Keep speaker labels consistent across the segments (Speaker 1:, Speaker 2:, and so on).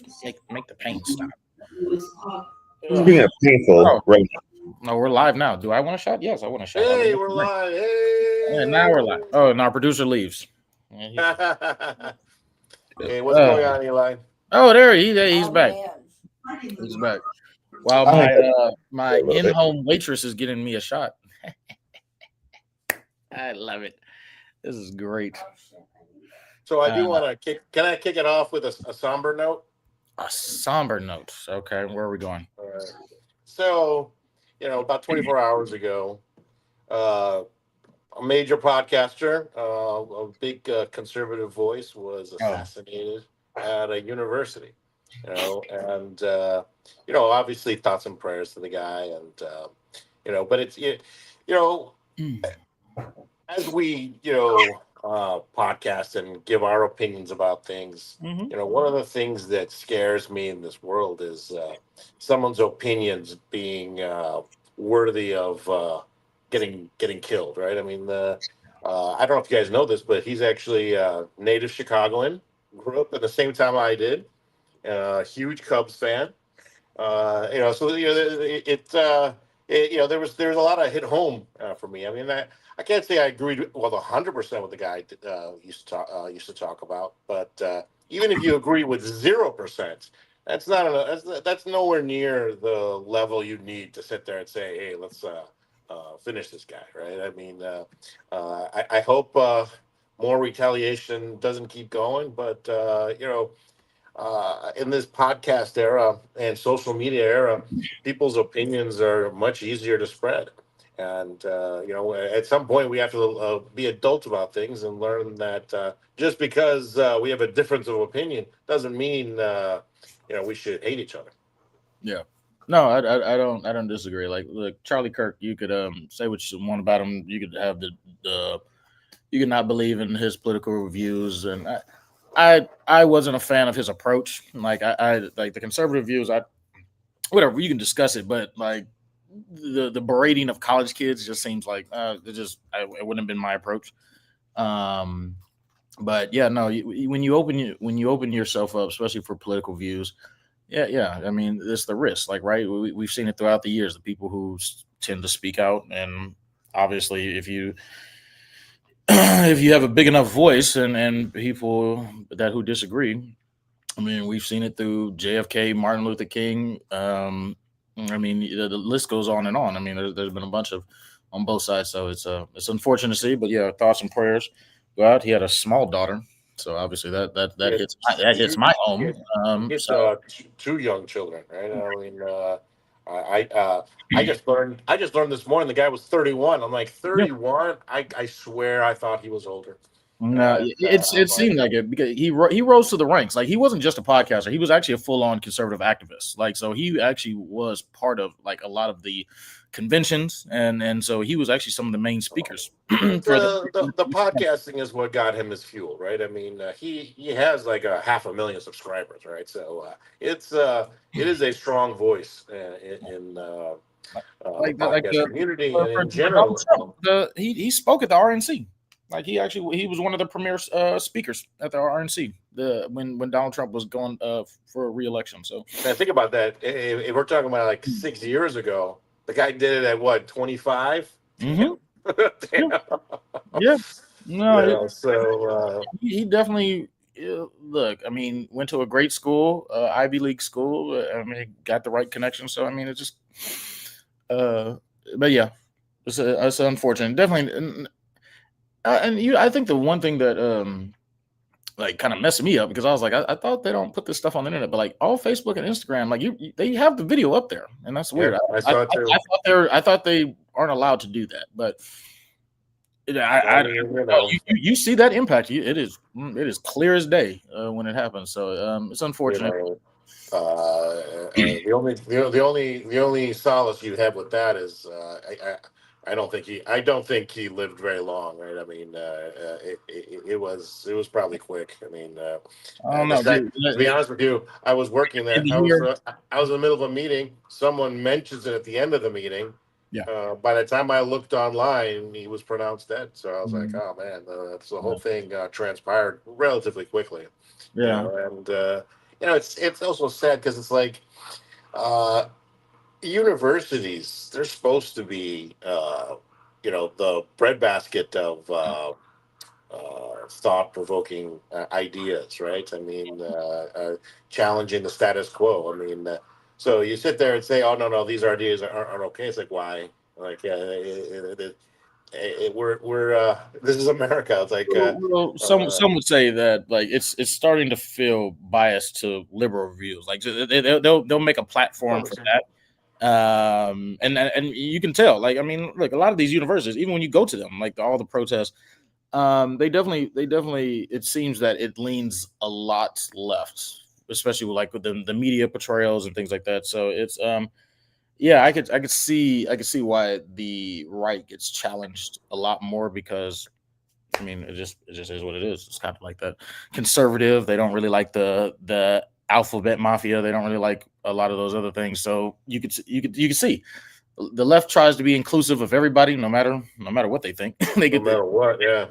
Speaker 1: Just make the pain stop.
Speaker 2: Speaking of painful,
Speaker 1: Oh,
Speaker 2: right?
Speaker 1: no, we're live now. Do I want a shot? Yes, I want a shot.
Speaker 3: Hey, we're live. Hey.
Speaker 1: And now we're live. Oh, and our producer leaves. Yeah,
Speaker 3: Hey, what's going on, Eli?
Speaker 1: Oh, he's back. He's back. While my in-home waitress is getting me a shot. I love it. This is great.
Speaker 3: So I do want to kick. Can I kick it off with a somber note?
Speaker 1: A somber note. Okay, where are we going?
Speaker 3: All right. So, about 24 hours ago, a major podcaster, a big conservative voice, was assassinated at a university. And obviously thoughts and prayers to the guy, and but it's as we podcast and give our opinions about things. One of the things that scares me in this world is someone's opinions being worthy of getting killed, right? I mean, I don't know if you guys know this, but he's actually a native Chicagoan, grew up at the same time I did, huge Cubs fan. There was a lot of hit home for me. I mean, I can't say I agreed 100% with the guy used to talk about, but even if you agree with 0%, that's nowhere near the level you need to sit there and say, hey, let's finish this guy, right? I mean, I hope more retaliation doesn't keep going, but in this podcast era and social media era, people's opinions are much easier to spread. And, at some point we have to be adults about things and learn that just because we have a difference of opinion doesn't mean, we should hate each other.
Speaker 1: Yeah. No, I don't disagree. Like, look, Charlie Kirk, you could say what you want about him. You could have you could not believe in his political views, and I wasn't a fan of his approach. Like, I like the conservative views. Whatever, you can discuss it, but like the berating of college kids just seems like it wouldn't have been my approach. But yeah, no, when you open yourself up, especially for political views, yeah. I mean, it's the risk, like, right? We've seen it throughout the years. The people who tend to speak out, and obviously, if you if you have a big enough voice and people who disagree, I mean, we've seen it through JFK, Martin Luther King. I mean, the list goes on and on. I mean, there's been a bunch of on both sides, so it's unfortunate to see. But yeah, thoughts and prayers go out. He had a small daughter, so obviously that hits my home. So
Speaker 3: Two young children, right? I mean, I just learned this morning the guy was 31. I'm like, 31. I swear I thought he was older.
Speaker 1: No, it seemed like it because he rose to the ranks. Like, he wasn't just a podcaster; he was actually a full-on conservative activist. Like, so he actually was part of like a lot of the conventions, and so he was actually some of the main speakers.
Speaker 3: The podcasting is what got him his fuel, right? I mean, he has like 500,000 subscribers, right? So it is a strong voice in the podcast community and in general.
Speaker 1: He spoke at the RNC. Like, he was one of the premier speakers at the RNC when Donald Trump was going for a re-election. So
Speaker 3: now think about that. If we're talking about like 6 years ago, the guy did it at what, 25?
Speaker 1: Mm-hmm. Yeah. No.
Speaker 3: So
Speaker 1: he definitely look. I mean, went to a great school, Ivy League school. I mean, got the right connection. So I mean, it just. But yeah, it's unfortunate. Definitely. I think the one thing that like kind of messed me up, because I was like, I thought they don't put this stuff on the internet, but like all Facebook and Instagram, like they have the video up there, and that's weird.
Speaker 3: I saw it too.
Speaker 1: I thought they aren't allowed to do that, but you see that impact. It is clear as day when it happens. So it's unfortunate.
Speaker 3: The only solace you have with that is I don't think he lived very long, right? I mean, it was probably quick. I mean,
Speaker 1: I don't know.
Speaker 3: To be honest with you, I was working there. I was in the middle of a meeting. Someone mentions it at the end of the meeting.
Speaker 1: Yeah.
Speaker 3: By the time I looked online, he was pronounced dead. So I was like, oh man, the whole thing transpired relatively quickly.
Speaker 1: Yeah.
Speaker 3: And it's also sad because it's like uh, universities. They're supposed to be the breadbasket of thought-provoking ideas, right? I mean, challenging the status quo. I mean, so you sit there and say, "Oh no, no, these ideas aren't okay." It's like, why? Like, we're this is America. It's like,
Speaker 1: Well, some would say that like it's starting to feel biased to liberal views. Like they'll make a platform for that. And you can tell, like, I mean, look, a lot of these universities, even when you go to them, like all the protests, they definitely, it seems that it leans a lot left, especially with the media portrayals and things like that. So it's yeah, I could see why the right gets challenged a lot more because I mean it just is what it is. It's kind of like that conservative. They don't really like the alphabet mafia. They don't really like a lot of those other things. So you could see the left tries to be inclusive of everybody, no matter what they think. They
Speaker 3: no
Speaker 1: get
Speaker 3: matter what, yeah.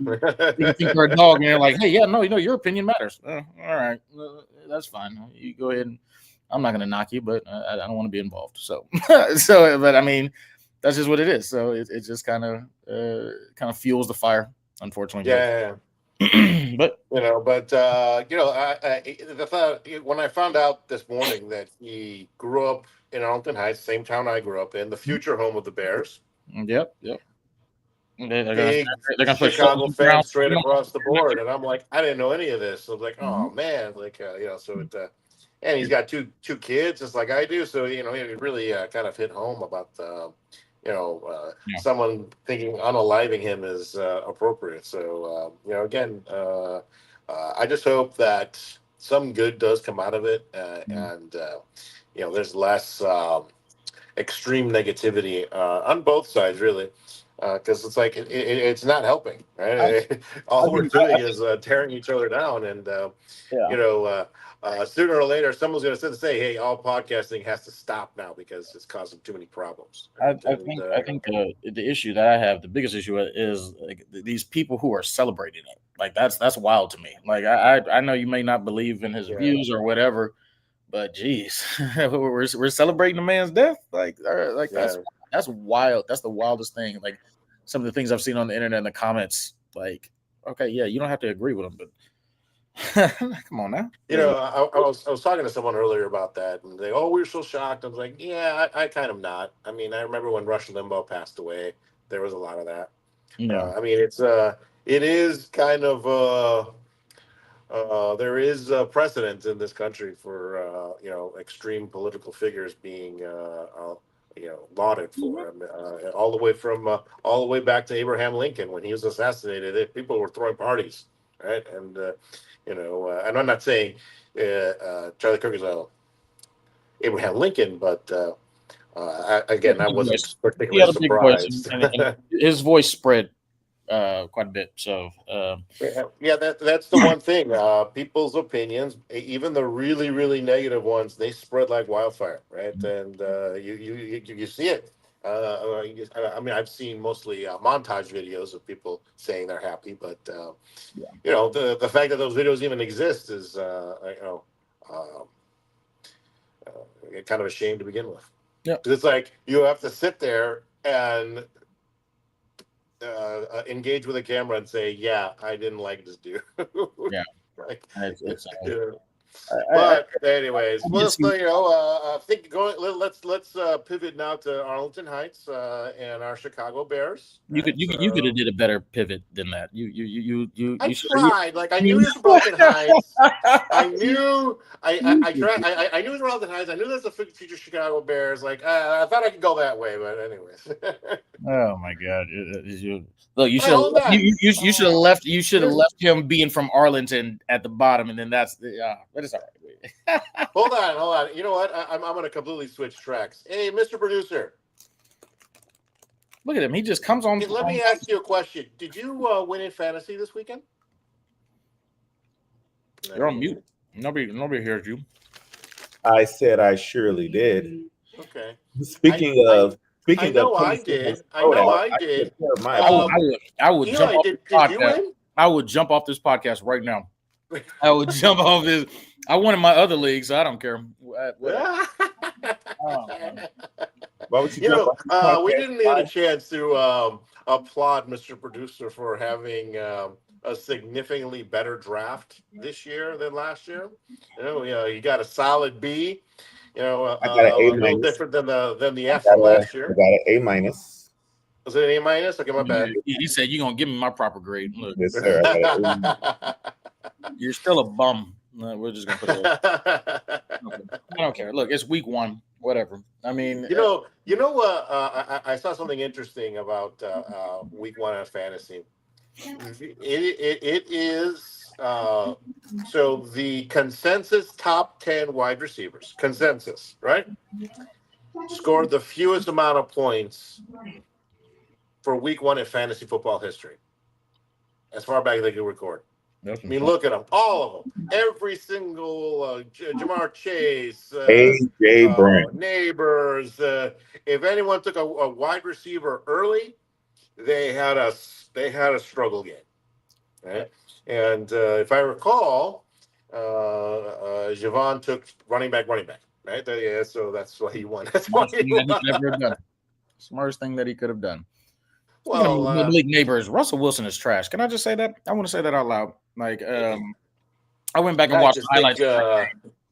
Speaker 1: they think they're a dog, and they're like, hey, yeah, no, your opinion matters. All right, that's fine. You go ahead. I'm not going to knock you, but I don't want to be involved. So, but I mean, that's just what it is. So it just kind of fuels the fire, unfortunately.
Speaker 3: Yeah.
Speaker 1: But
Speaker 3: the thought when I found out this morning that he grew up in Arlington Heights, same town I grew up in, the future home of the Bears.
Speaker 1: Yep. They're
Speaker 3: Big
Speaker 1: gonna put
Speaker 3: Chicago fans straight
Speaker 1: around.
Speaker 3: across the board, and I'm like, I didn't know any of this. So I was like, oh
Speaker 1: Mhm.
Speaker 3: man, like so it. And he's got two kids, just like I do. So it really kind of hit home about
Speaker 1: Yeah.
Speaker 3: someone thinking unaliving him is appropriate. So again, I just hope that some good does come out of it, and there's less extreme negativity on both sides, really. Because it's like it's not helping, right? All we're doing is tearing each other down, and sooner or later, someone's going to say, "Hey, all podcasting has to stop now because it's causing too many problems." Right?
Speaker 1: I think the issue that I have, the biggest issue is like these people who are celebrating it. Like that's wild to me. Like I know you may not believe in his views or whatever, but geez, we're celebrating the man's death. Like that's wild. That's the wildest thing. Like some of the things I've seen on the internet in the comments. Like, okay, yeah, you don't have to agree with them, but come on now.
Speaker 3: I was talking to someone earlier about that, and they, oh, we're so shocked. I was like, yeah, I kind of not. I mean, I remember when Rush Limbaugh passed away, there was a lot of that. I mean, it is kind of there is precedent in this country for extreme political figures being lauded for all the way back to Abraham Lincoln when he was assassinated. People were throwing parties, right? And and I'm not saying Charlie Kirk is Abraham Lincoln, but again, I wasn't particularly surprised.
Speaker 1: And his voice spread quite a bit. So
Speaker 3: yeah, that's the one thing. People's opinions, even the really, really negative ones, they spread like wildfire, right? And you see it. I mean, I've seen mostly montage videos of people saying they're happy, but the fact that those videos even exist is kind of a shame to begin with.
Speaker 1: Yeah,
Speaker 3: because it's like you have to sit there and engage with a camera and say, "Yeah, I didn't like this dude."
Speaker 1: Yeah,
Speaker 3: like,
Speaker 1: it's
Speaker 3: but anyways, let's think going. Let's pivot now to Arlington Heights and our Chicago Bears.
Speaker 1: You could have did a better pivot than that.
Speaker 3: I tried. Like I knew it was Arlington Heights. I knew I tried. I knew it was Arlington Heights. I knew there's a future Chicago Bears. Like I thought I could go that way, but anyways.
Speaker 1: Oh my God! Look, you should have left. You should have left him being from Arlington at the bottom, and then but it's all right.
Speaker 3: Hold on. You know what? I'm going to completely switch tracks. Hey, Mr. Producer.
Speaker 1: Look at him. He just comes on.
Speaker 3: Let me ask you a question. Did you win in fantasy this weekend?
Speaker 1: You're on mute. Nobody hears you.
Speaker 2: I said I surely did.
Speaker 3: Okay.
Speaker 2: Speaking of.
Speaker 3: I know I did. I
Speaker 1: would jump off this podcast.
Speaker 3: Did you win?
Speaker 1: I would jump off this podcast right now. I would jump off his. I won in my other league, so I don't care. Whatever.
Speaker 2: Why would you
Speaker 3: You
Speaker 2: jump
Speaker 3: know,
Speaker 2: off the
Speaker 3: we
Speaker 2: podcast?
Speaker 3: didn't get a chance to applaud Mr. Producer for having a significantly better draft this year than last year. You got a solid B.
Speaker 2: I got an A
Speaker 3: A little
Speaker 2: minus.
Speaker 3: different than the
Speaker 2: I
Speaker 3: F from last
Speaker 2: I
Speaker 3: year.
Speaker 2: got an A minus.
Speaker 3: Was it an A minus? Okay, my bad.
Speaker 1: He said, "You're gonna give me my proper grade." Look,
Speaker 2: Yes, sir. I got an A.
Speaker 1: you're still a bum. We're just gonna put it. I don't care. Look, it's week 1. Whatever. I mean,
Speaker 3: I saw something interesting about week 1 of fantasy. It is so the consensus top 10 wide receivers, consensus, right? Scored the fewest amount of points for week 1 in fantasy football history, as far back as they could record. I mean, look at them, all of them, every single Jamar Chase,
Speaker 2: AJ Brown.
Speaker 3: Neighbors. If anyone took a wide receiver early, they had a struggle game, right? And if I recall, Javon took running back, right? Yeah, so that's why he won. That's why he won.
Speaker 1: Smartest thing that he could have done.
Speaker 3: Well,
Speaker 1: league neighbors. Russell Wilson is trash. Can I just say that? I want to say that out loud. Like, I went back and watched the highlights.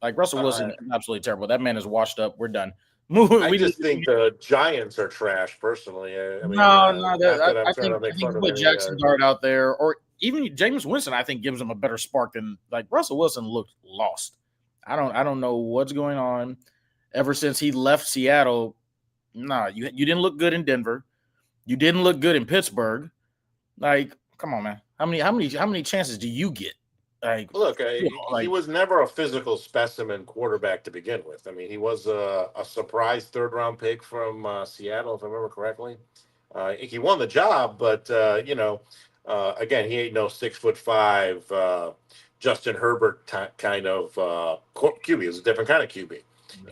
Speaker 1: Like Russell Wilson is absolutely terrible. That man is washed up. We're done.
Speaker 3: I just think the Giants are trash, personally. I mean,
Speaker 1: I think put Jackson Dart out there, or even James Winston, I think gives him a better spark than like Russell Wilson looked lost. I don't know what's going on. Ever since he left Seattle, you didn't look good in Denver. You didn't look good in Pittsburgh. Like, come on, man. How many chances do you get? Like,
Speaker 3: look, he was never a physical specimen quarterback to begin with. I mean, he was a surprise 3rd-round pick from Seattle, if I remember correctly. He won the job, but again, he ain't no 6'5" Justin Herbert kind of QB. He was a different kind of QB,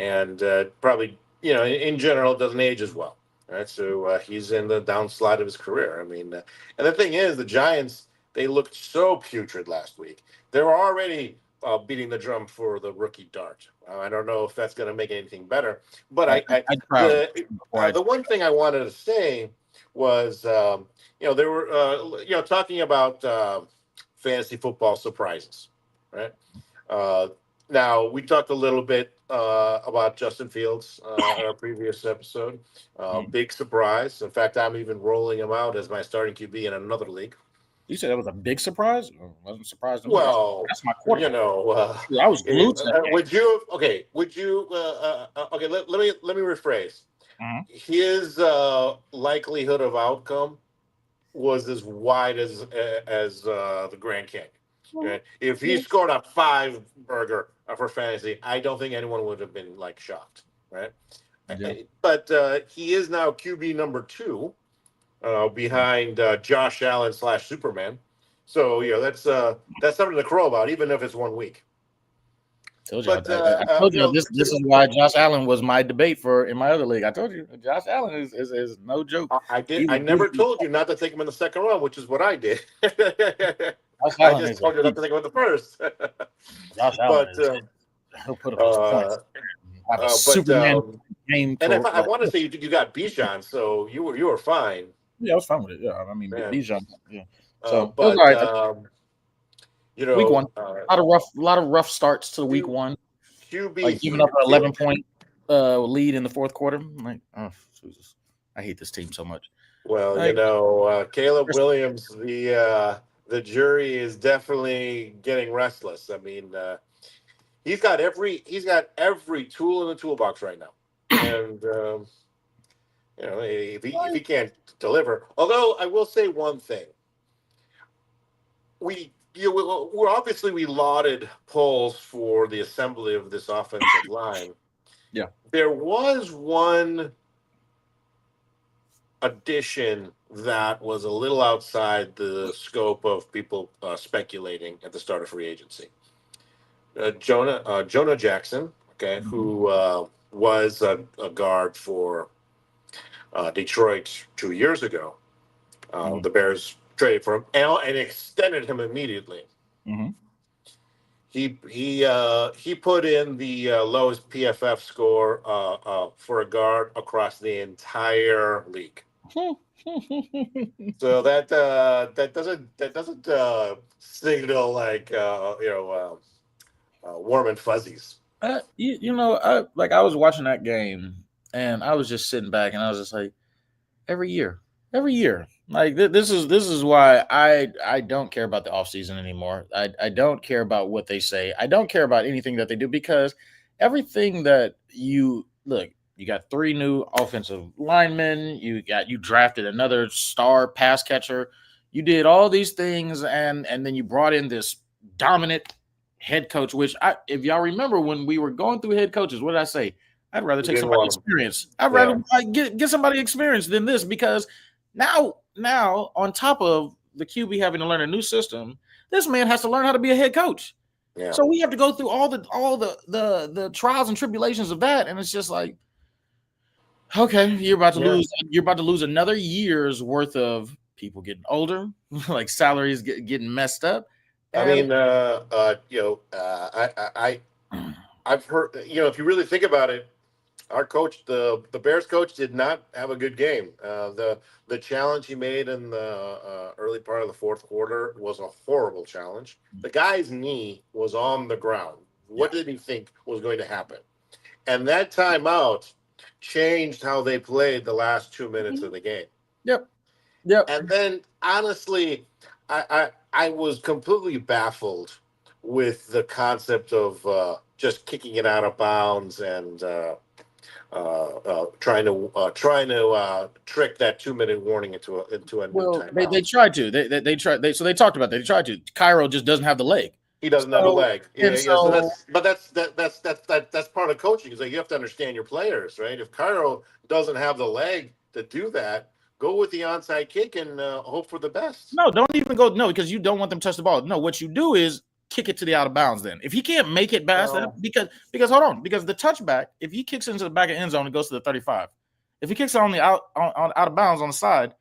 Speaker 3: and probably in general doesn't age as well. Right, so he's in the downslide of his career. I mean, and the thing is, the Giants, they looked so putrid last week. They were already beating the drum for the rookie Dart. I don't know if that's going to make anything better. But the one thing I wanted to say was, they were, talking about fantasy football surprises, right? Now, we talked a little bit about Justin Fields in our previous episode. Big surprise. In fact, I'm even rolling him out as my starting QB in another league.
Speaker 1: You said that was a big surprise? I wasn't surprised.
Speaker 3: Well,
Speaker 1: that's my quarterback.
Speaker 3: I
Speaker 1: was glued to that.
Speaker 3: Would you? Okay. Would you? Okay. Let me rephrase.
Speaker 1: Mm-hmm.
Speaker 3: His likelihood of outcome was as wide as the Grand Canyon. Okay? If he scored a 5 burger for fantasy, I don't think anyone would have been shocked, right? Yeah. But he is now QB number 2, behind Josh Allen / Superman. So that's something to crow about, even if it's 1 week.
Speaker 1: I told you this is why Josh Allen was my debate in my other league. I told you Josh Allen is no joke.
Speaker 3: I never told you not to take him in the 2nd round, which is what I did. I just told you not to take him in the 1st.
Speaker 1: Josh Allen he'll put up Superman game.
Speaker 3: And I want to say you got Bijan, so you were fine.
Speaker 1: Yeah, I was fine with it. Yeah, I mean Bijan. Yeah. So
Speaker 3: but
Speaker 1: week 1, a lot of rough starts to week 1.
Speaker 3: QB
Speaker 1: giving up an 11-point lead in the 4th quarter. I'm like, oh Jesus, I hate this team so much.
Speaker 3: Well, Caleb Williams, the jury is definitely getting restless. I mean, he's got every tool in the toolbox right now, and if he can't deliver. Although I will say one thing, we lauded Poles for the assembly of this offensive line.
Speaker 1: Yeah,
Speaker 3: there was one addition that was a little outside the scope of people speculating at the start of free agency. Jonah Jackson, who was a guard for Detroit 2 years ago. The Bears traded for him and extended him immediately. He put in the lowest PFF score for a guard across the entire league. So that doesn't signal like warm and fuzzies.
Speaker 1: I was watching that game and I was just sitting back and I was just like, every year, like this is why I don't care about the offseason anymore. I don't care about what they say. I don't care about anything that they do, because everything that you got 3 new offensive linemen, you drafted another star pass catcher, you did all these things, and then you brought in this dominant head coach, which if y'all remember when we were going through head coaches, what did I say? I'd rather take somebody experienced. I'd rather get somebody experienced than this, because now on top of the QB having to learn a new system, this man has to learn how to be a head coach. Yeah. So we have to go through all the trials and tribulations of that, and it's just like, okay, you're about to lose another year's worth of people getting older, like salaries getting messed up.
Speaker 3: And, I've heard, if you really think about it, our coach, the Bears coach, did not have a good game. The challenge he made in the early part of the fourth quarter was a horrible challenge. The guy's knee was on the ground. What did he think was going to happen? And that timeout changed how they played the last 2 minutes of the game.
Speaker 1: Yep.
Speaker 3: And then, honestly, I was completely baffled with the concept of just kicking it out of bounds and trying to trick that 2-minute warning into a new timeout.
Speaker 1: They tried to. They tried. So they talked about that. They tried to. Cairo just doesn't have the leg.
Speaker 3: He doesn't have a leg. That's part of coaching. Is like you have to understand your players, right? If Cairo doesn't have the leg to do that, go with the onside kick and hope for the best.
Speaker 1: No, don't even go. No, because you don't want them to touch the ball. No, what you do is kick it to the out of bounds. Then, if he can't make it past that, because hold on, because the touchback, if he kicks into the back of the end zone, it goes to the 35. If he kicks it on the out of bounds on the side,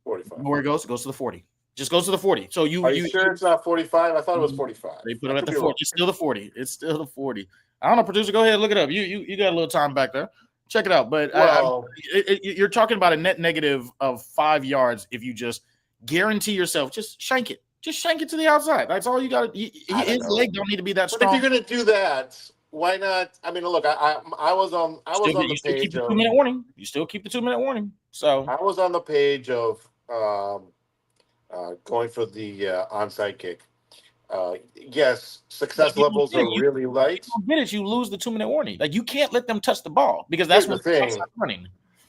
Speaker 3: 45.
Speaker 1: Where it goes to the 40. Just goes to the 40. So
Speaker 3: are you sure it's not 45? I thought it was 45.
Speaker 1: They put it at the 40. It's still the 40. It's still the 40. I don't know, producer. Go ahead, look it up. You got a little time back there. Check it out. But you're talking about a net negative of 5 yards if you just guarantee yourself, just shank it. Just shank it to the outside. That's all you got. His leg don't need to be that strong.
Speaker 3: But if you're going to do that, why not? I mean, look, I was on the page of
Speaker 1: 2-minute warning. You still keep the 2-minute warning. So
Speaker 3: I was on the page of going for the onside kick. Yes, success levels are really light.
Speaker 1: You lose the 2-minute warning. Like, you can't let them touch the ball, because that's what the thing. Running.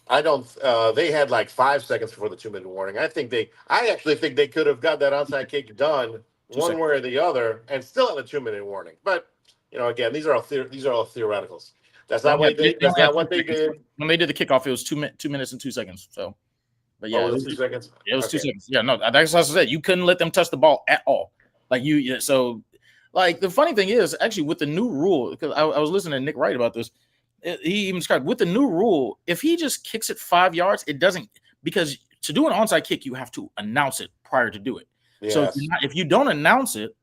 Speaker 3: I don't. They had like 5 seconds before the 2-minute warning. I actually think they could have got that onside kick done one way or the other, and still had a 2-minute warning. But again, these are all theoreticals. That's not what they did.
Speaker 1: When they did the kickoff, it was 2 minutes and 2 seconds. So, but yeah,
Speaker 3: it was 2 seconds.
Speaker 1: It was 2 seconds. Yeah, no, that's what I said. You couldn't let them touch the ball at all. Like so, like the funny thing is, actually, with the new rule, because I was listening to Nick Wright about this. He even described with the new rule, if he just kicks it 5 yards, it doesn't, because to do an onside kick, you have to announce it prior to do it. Yes. So if you don't announce it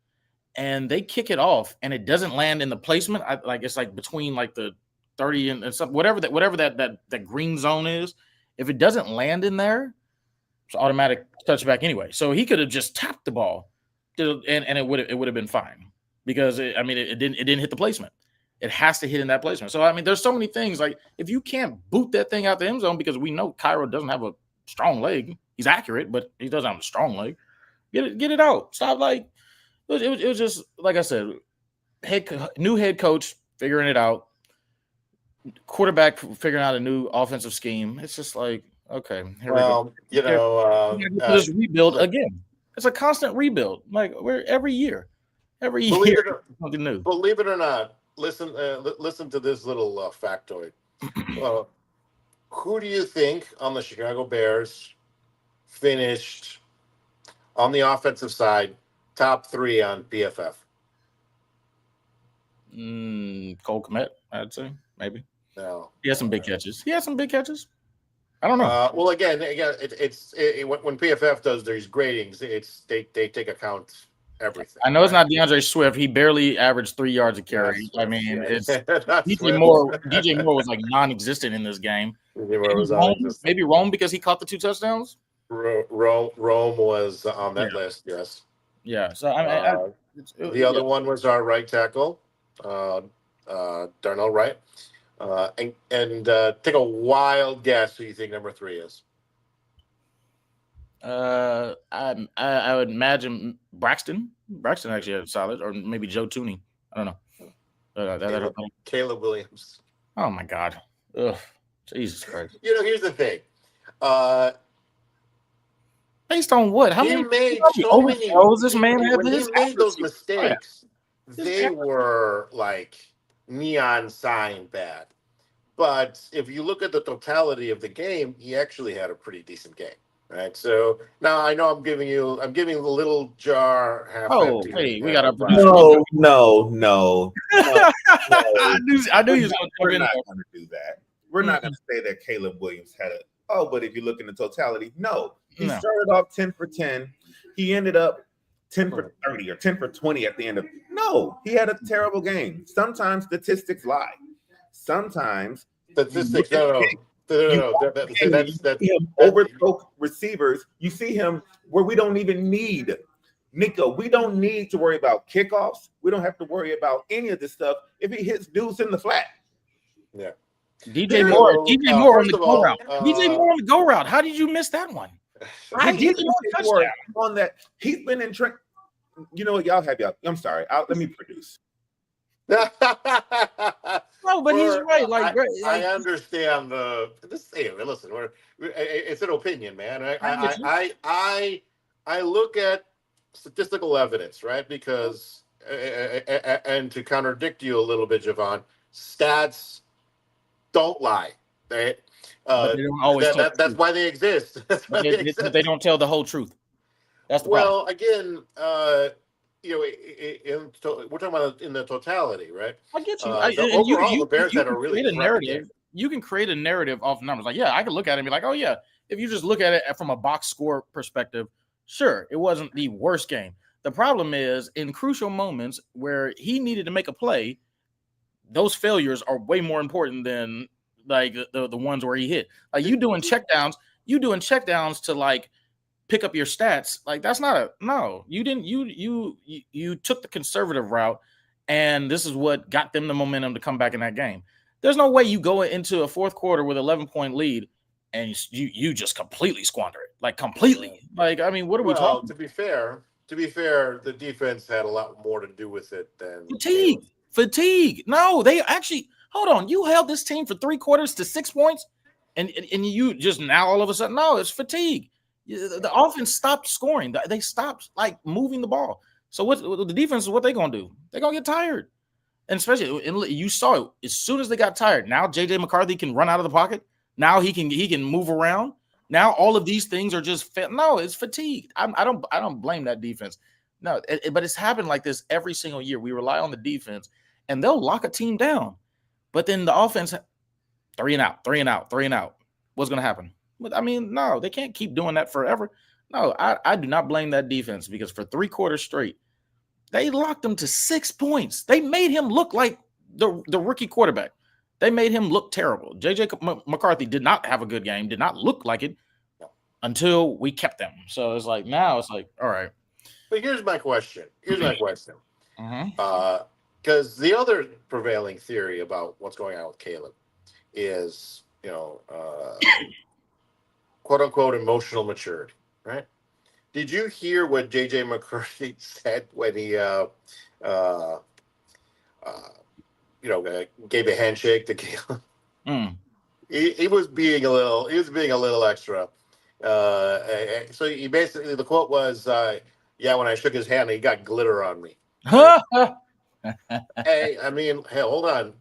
Speaker 1: and they kick it off and it doesn't land in the placement, it's like between like the 30 and something, whatever that green zone is, if it doesn't land in there, it's automatic touchback anyway. So he could have just tapped the ball, and it would have been fine, because it didn't hit the placement. It has to hit in that placement. So, I mean, there's so many things. Like, if you can't boot that thing out the end zone, because we know Cairo doesn't have a strong leg. He's accurate, but he doesn't have a strong leg. Get it out. Stop. Like, it was just, like I said, new head coach figuring it out. Quarterback figuring out a new offensive scheme. It's just like, okay.
Speaker 3: Here we go.
Speaker 1: This rebuild again. It's a constant rebuild. Like, every year. Something new.
Speaker 3: Believe it or not, listen to this little factoid. Who do you think on the Chicago Bears finished on the offensive side top 3 on PFF?
Speaker 1: Cole Kmet, I'd say, maybe.
Speaker 3: No,
Speaker 1: he has some big catches. I don't know.
Speaker 3: Well, again, it's when PFF does these gradings, they take account everything.
Speaker 1: I know it's not DeAndre Swift. He barely averaged 3 yards a carry. I mean, it's DJ Moore. DJ Moore was like non-existent in this game. Maybe Rome because he caught the 2 touchdowns.
Speaker 3: Rome was on that list. Yes.
Speaker 1: Yeah. So I
Speaker 3: the other one was our right tackle, Darnell Wright. And take a wild guess who you think number 3 is.
Speaker 1: I would imagine Braxton. Braxton actually had solid, or maybe Joe Tooney. I don't know.
Speaker 3: Caleb Williams.
Speaker 1: Oh my God. Ugh. Jesus Christ.
Speaker 3: Here's the thing.
Speaker 1: Based on what? How many?
Speaker 3: Made
Speaker 1: so many. This man had
Speaker 3: when he made those mistakes, they were like neon sign bad. But if you look at the totality of the game, he actually had a pretty decent game. Right. So now I know I'm giving you the little jar half empty.
Speaker 1: Hey, we got a
Speaker 2: No.
Speaker 1: I knew he was going to
Speaker 2: We're not going to do that. We're not going to say that Caleb Williams had but if you look in the totality, no. He started off 10 for 10. He ended up 10 for 30 or 10 for 20 at the end of. No, he had a terrible game. Sometimes statistics lie. Sometimes
Speaker 3: statistics. No. That's
Speaker 2: overthrow receivers. You see him where we don't even need Nico. We don't need to worry about kickoffs. We don't have to worry about any of this stuff if he hits dudes in the flat.
Speaker 3: Yeah.
Speaker 1: DJ Moore on the go route. DJ Moore on the go route. How did you miss that one?
Speaker 2: On that, he's been in. You know what? Y'all. I'm sorry. Let me produce.
Speaker 1: No, but he's right.
Speaker 3: I understand this. Hey, listen, it's an opinion, man. I look at statistical evidence, right? Because and to contradict you a little bit, Javon, stats don't lie. Right?
Speaker 1: They don't always.
Speaker 3: That's why they exist.
Speaker 1: They don't tell the whole truth. That's the
Speaker 3: problem. Well, again. We're talking about in the totality, right?
Speaker 1: I get you.
Speaker 3: Overall, the Bears had a really
Speaker 1: narrative. You can create a narrative off numbers. Like, yeah, I can look at it and be like, oh yeah. If you just look at it from a box score perspective, sure, it wasn't the worst game. The problem is in crucial moments where he needed to make a play, those failures are way more important than like the ones where he hit. Like you doing checkdowns to like pick up your stats. Like that's not you didn't, you took the conservative route and this is what got them the momentum to come back in that game. There's no way you go into a fourth quarter with 11-point lead and you just completely squander it. Like completely. Like, I mean, what are we talking?
Speaker 3: To be fair, the defense had a lot more to do with it than
Speaker 1: fatigue. No, they actually, hold on. You held this team for 3 quarters to 6 points and you just now all of a sudden, no, it's fatigue. The offense stopped scoring. They stopped like moving the ball. So what the defense? What they gonna do? They're gonna get tired, and especially you saw it as soon as they got tired. Now JJ McCarthy can run out of the pocket. Now he can move around. Now all of these things are just no. It's fatigue. I don't blame that defense. No, but it's happened like this every single year. We rely on the defense, and they'll lock a team down, but then the offense 3 and out. What's gonna happen? But I mean, no, they can't keep doing that forever. No, I do not blame that defense because for 3 quarters straight, they locked him to 6 points. They made him look like the rookie quarterback. They made him look terrible. JJ McCarthy did not have a good game, did not look like it until we kept them. So it's like now it's like, all right.
Speaker 3: But here's my question. Because
Speaker 1: Mm-hmm.
Speaker 3: the other prevailing theory about what's going on with Caleb is, quote unquote emotional maturity, right? Did you hear what JJ McCarthy said when he gave a handshake to Caleb? He was being a little extra. So he basically, the quote was, when I shook his hand, he got glitter on me. Hey, hold on.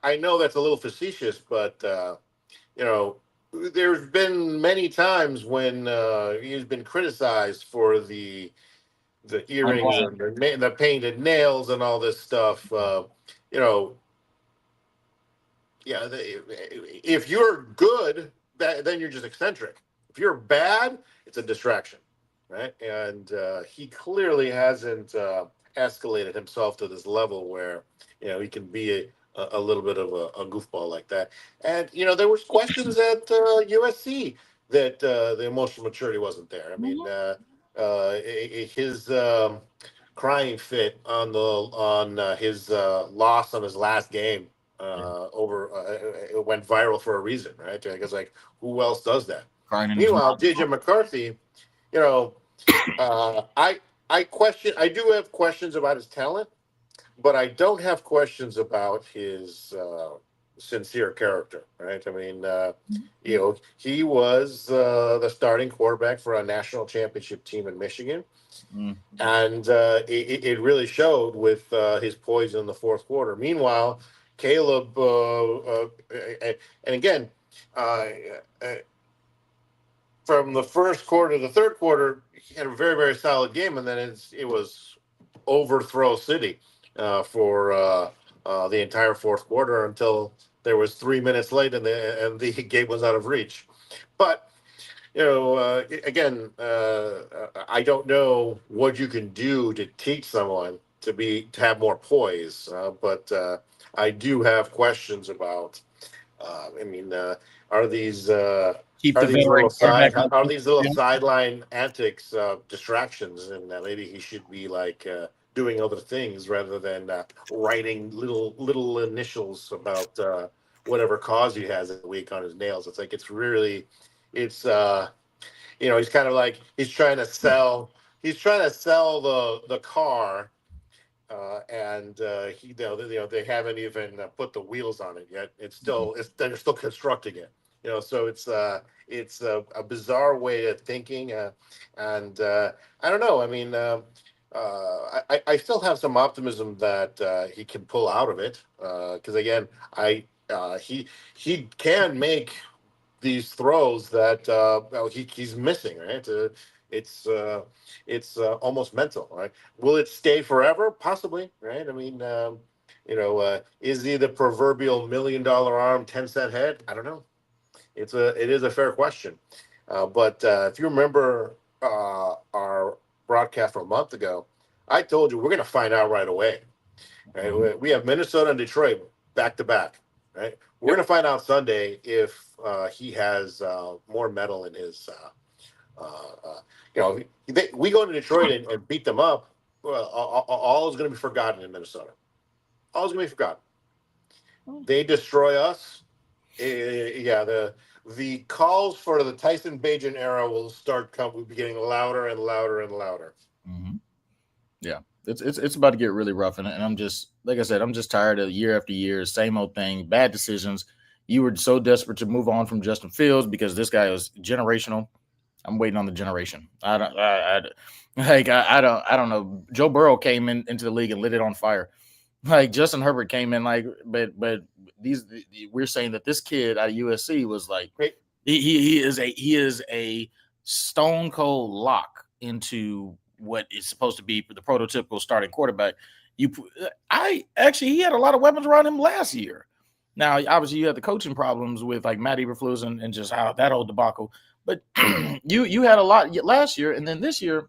Speaker 3: I know that's a little facetious, but there's been many times when he's been criticized for the earrings and the painted nails and all this stuff. If you're good, then you're just eccentric. If you're bad, it's a distraction. right? And he clearly hasn't escalated himself to this level where he can be a little bit of a goofball like that. And there was questions at USC that the emotional maturity wasn't there. I mean, his crying fit on his loss on his last game it went viral for a reason, right? Because like, who else does that?
Speaker 1: Crying in his
Speaker 3: Meanwhile,
Speaker 1: mouth.
Speaker 3: JJ McCarthy, you know, I do have questions about his talent, but I don't have questions about his sincere character, right? I mean, he was the starting quarterback for a national championship team in Michigan, and it really showed with his poise in the fourth quarter. Meanwhile, Caleb, and again, uh, uh, from the first quarter to the third quarter, he had a very, very solid game, and then it was overthrow city for the entire fourth quarter until there was 3 minutes late and the game was out of reach. But again, I don't know what you can do to teach someone to have more poise, but I do have questions about. I mean, are these
Speaker 1: Keep
Speaker 3: are
Speaker 1: the
Speaker 3: these
Speaker 1: veteran
Speaker 3: little
Speaker 1: quarterback.
Speaker 3: sideline antics distractions, and maybe he should be like doing other things rather than writing little initials about whatever cause he has that week on his nails. It's like it's he's kind of like he's trying to sell the car, and they haven't even put the wheels on it yet. They're still constructing it. So it's a bizarre way of thinking, and I don't know. I mean, I still have some optimism that he can pull out of it, because again, he can make these throws that he's missing, right? It's almost mental, right? Will it stay forever? Possibly, right? I mean, is he the proverbial $1 million arm, 10-cent head? I don't know. It is a fair question, but if you remember our broadcast from a month ago, I told you we're going to find out right away. Right? We have Minnesota and Detroit back to back. Right? We're going to find out Sunday if he has more metal in his. We go to Detroit and beat them up. Well, all is going to be forgotten in Minnesota. All is going to be forgotten. They destroy us. The calls for the Tyson Bagent era will be getting louder and louder and louder.
Speaker 1: Mm-hmm. Yeah, it's about to get really rough, and I'm just, like I said, I'm just tired of year after year, same old thing, bad decisions. You were so desperate to move on from Justin Fields because this guy is generational. I'm waiting on the generation. I don't know. Joe Burrow came into the league and lit it on fire. Like Justin Herbert came in but we're saying that this kid out of USC was like he is a stone cold lock into what is supposed to be the prototypical starting quarterback. He had a lot of weapons around him last year. Now, obviously, you had the coaching problems with like Matt Eberflus and just how that whole debacle. But you had a lot last year, and then this year,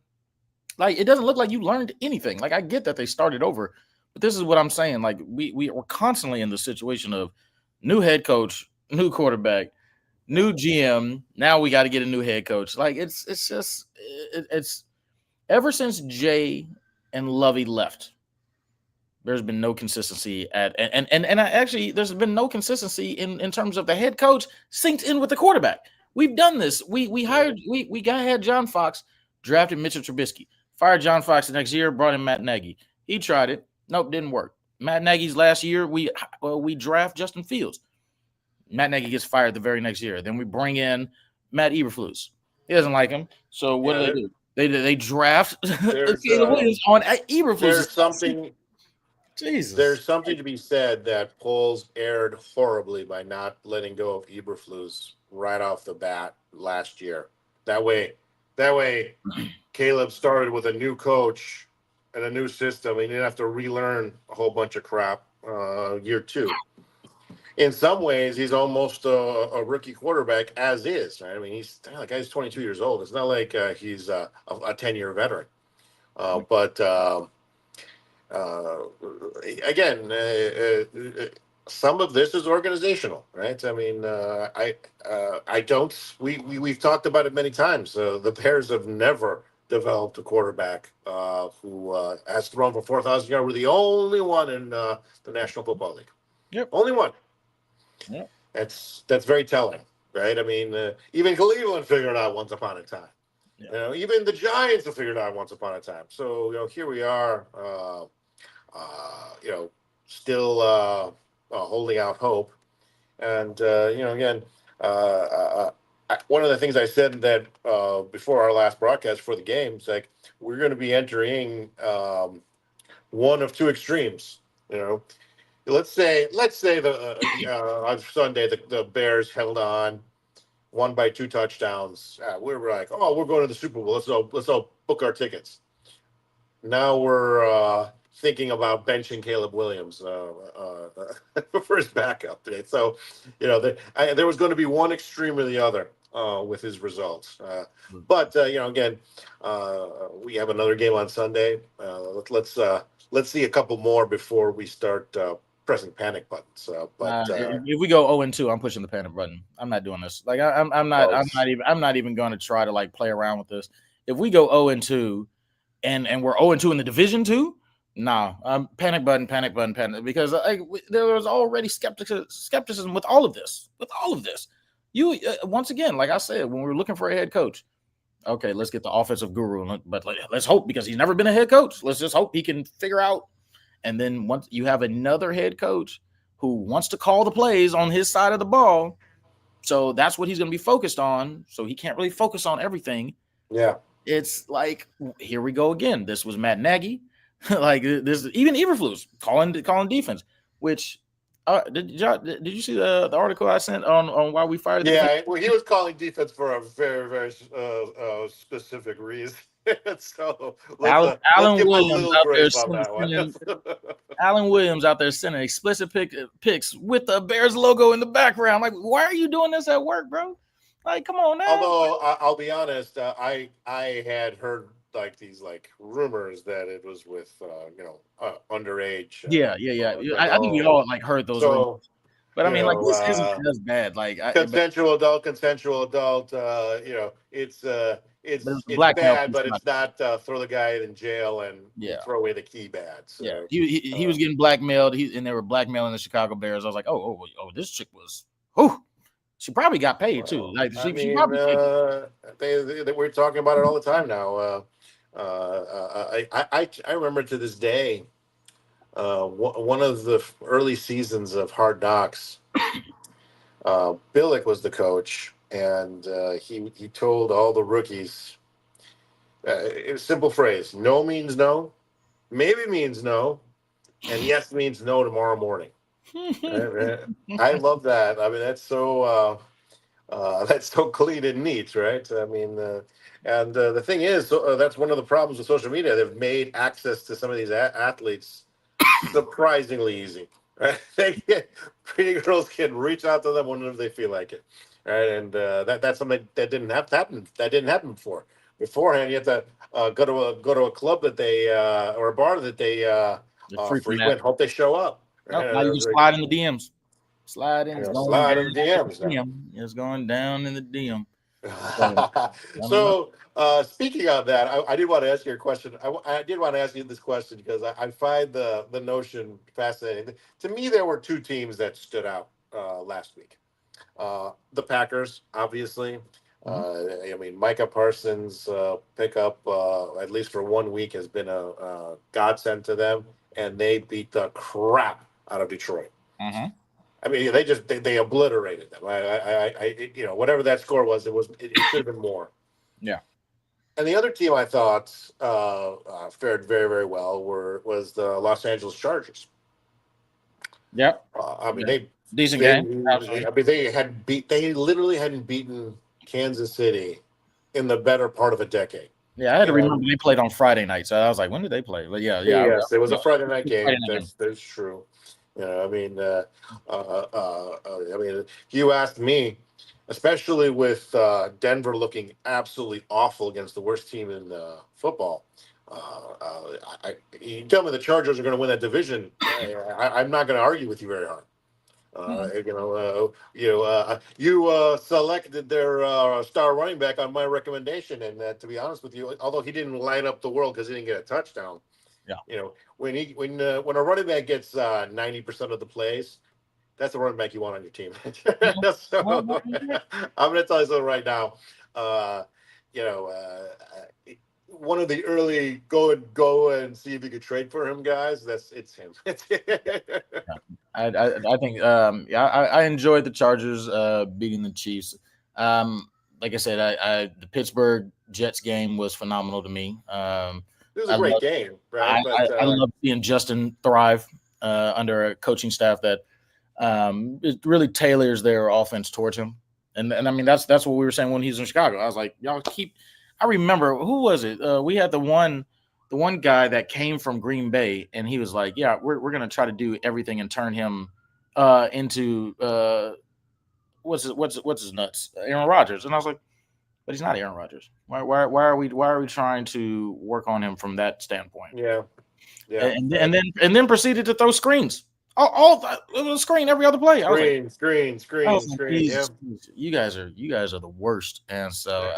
Speaker 1: like it doesn't look like you learned anything. Like I get that they started over, but this is what I'm saying. Like we're constantly in the situation of new head coach, new quarterback, new GM. Now we got to get a new head coach. Like it's ever since Jay and Lovey left, there's been no consistency there's been no consistency in terms of the head coach synced in with the quarterback. We've done this. We had John Fox, drafted Mitchell Trubisky, fired John Fox the next year, brought in Matt Nagy. He tried it. Nope, didn't work. Matt Nagy's last year, we draft Justin Fields. Matt Nagy gets fired the very next year. Then we bring in Matt Eberflus. He doesn't like him. So what do? They draft Caleb Williams on Eberflus.
Speaker 3: There's something to be said that Poles erred horribly by not letting go of Eberflus right off the bat last year. That way, Caleb started with a new coach and a new system. He didn't have to relearn a whole bunch of crap year two. in some ways, he's almost a rookie quarterback as is. Right? I mean, the guy's 22 years old. It's not like he's a 10-year veteran. But again, some of this is organizational, right? I mean, I don't. We've talked about it many times. The Bears have never developed a quarterback who has thrown for 4,000 yards. We're the only one in the National Football League.
Speaker 1: Yep.
Speaker 3: Only one.
Speaker 1: Yep.
Speaker 3: That's very telling, right? I mean, even Cleveland figured it out once upon a time.
Speaker 1: Yeah.
Speaker 3: Even the Giants have figured it out once upon a time. So here we are, still holding out hope. And again, one of the things I said that before our last broadcast for the game is like we're going to be entering one of two extremes. Let's say on Sunday the Bears held on, won by 2 touchdowns. We were like, oh, we're going to the Super Bowl. Let's all book our tickets. Now we're thinking about benching Caleb Williams for his backup today. So, there was going to be one extreme or the other with his results. But again, we have another game on Sunday. Let's see a couple more before we start pressing panic buttons.
Speaker 1: If we go 0-2, I'm pushing the panic button. I'm not doing this. Like I'm not even going to try to like play around with this. If we go 0-2 and we're 0-2 in the division too, panic button, because there was already skepticism with all of this. You once again, like I said, when we were looking for a head coach, okay, let's get the offensive guru, but let's hope, because he's never been a head coach. Let's just hope he can figure out. And then once you have another head coach who wants to call the plays on his side of the ball, so that's what he's going to be focused on. So he can't really focus on everything.
Speaker 3: Yeah,
Speaker 1: it's like, here we go again. This was Matt Nagy, like this. Even Eberflus calling defense. Which did you see the article I sent on why we fired?
Speaker 3: Yeah, well, he was calling defense for a very very specific reason. So
Speaker 1: Alan Williams out there Alan Williams out there sending explicit pics with the Bears logo in the background. Like, why are you doing this at work, bro? Like, come on now.
Speaker 3: Although I'll be honest, I had heard like these like rumors that it was with underage.
Speaker 1: Yeah. I think we all like heard those rumors. But I mean, like, this isn't as bad. Like
Speaker 3: consensual adult. It's bad, but it's not throw the guy in jail and throw away the key bad. So,
Speaker 1: yeah, he was getting blackmailed. And they were blackmailing the Chicago Bears. I was like, oh, this chick was. She probably got paid too. Like she probably.
Speaker 3: We're talking about it all the time now. I remember to this day. One of the early seasons of Hard Knocks, Billick was the coach, and he told all the rookies, it was a simple phrase: no means no, maybe means no, and yes means no tomorrow morning. I love that. I mean, that's so clean and neat, right? I mean, and the thing is, that's one of the problems with social media. They've made access to some of these athletes surprisingly easy, right? Pretty girls can reach out to them whenever they feel like it, right? And that's something that didn't have to happen. That didn't happen before. Beforehand, you have to go to a club that they or a bar that they frequent. Hope they show up.
Speaker 1: Right? Now you can slide in the DMs. Slide in.
Speaker 3: Slide in the DMs.
Speaker 1: It's going down in the DM.
Speaker 3: So speaking of that, I did want to ask you a question. I did want to ask you this question because I find the notion fascinating. To me, there were 2 teams that stood out last week. The Packers, obviously. I mean, Micah Parsons' pickup, at least for 1 week, has been a godsend to them, and they beat the crap out of Detroit.
Speaker 1: Mm-hmm.
Speaker 3: I mean, they obliterated them. Whatever that score was, it should have been more.
Speaker 1: Yeah.
Speaker 3: And the other team I thought fared very, very well was the Los Angeles Chargers.
Speaker 1: Yeah.
Speaker 3: I mean,
Speaker 1: decent game.
Speaker 3: I mean, they literally hadn't beaten Kansas City in the better part of a decade.
Speaker 1: Yeah, I had to remember they played on Friday night, so I was like, when did they play? But yes,
Speaker 3: it was a Friday night game. That's true. You know, I mean, you asked me, especially with Denver looking absolutely awful against the worst team in football. You tell me the Chargers are going to win that division. I'm not going to argue with you very hard. You selected their star running back on my recommendation, and to be honest with you, although he didn't light up the world because he didn't get a touchdown,
Speaker 1: Yeah.
Speaker 3: When a running back gets 90% of the plays, that's the running back you want on your team. So, I'm going to tell you something right now. You know, one of the early go and see if you could trade for him guys. It's him.
Speaker 1: I think I enjoyed the Chargers beating the Chiefs. Like I said, the Pittsburgh Jets game was phenomenal to me.
Speaker 3: It was a great game, right?
Speaker 1: I love seeing Justin thrive under a coaching staff that it really tailors their offense towards him. And I mean that's what we were saying when he's in Chicago. I was like, y'all keep. I remember who was it? We had the one guy that came from Green Bay, and he was like, "Yeah, we're gonna try to do everything and turn him into what's his nuts, Aaron Rodgers." And I was like, "But he's not Aaron Rodgers. Why are we trying to work on him from that standpoint?"
Speaker 3: Yeah.
Speaker 1: And then proceeded to throw screens. It was a screen every other play.
Speaker 3: Screen. Yeah.
Speaker 1: You guys are the worst. And so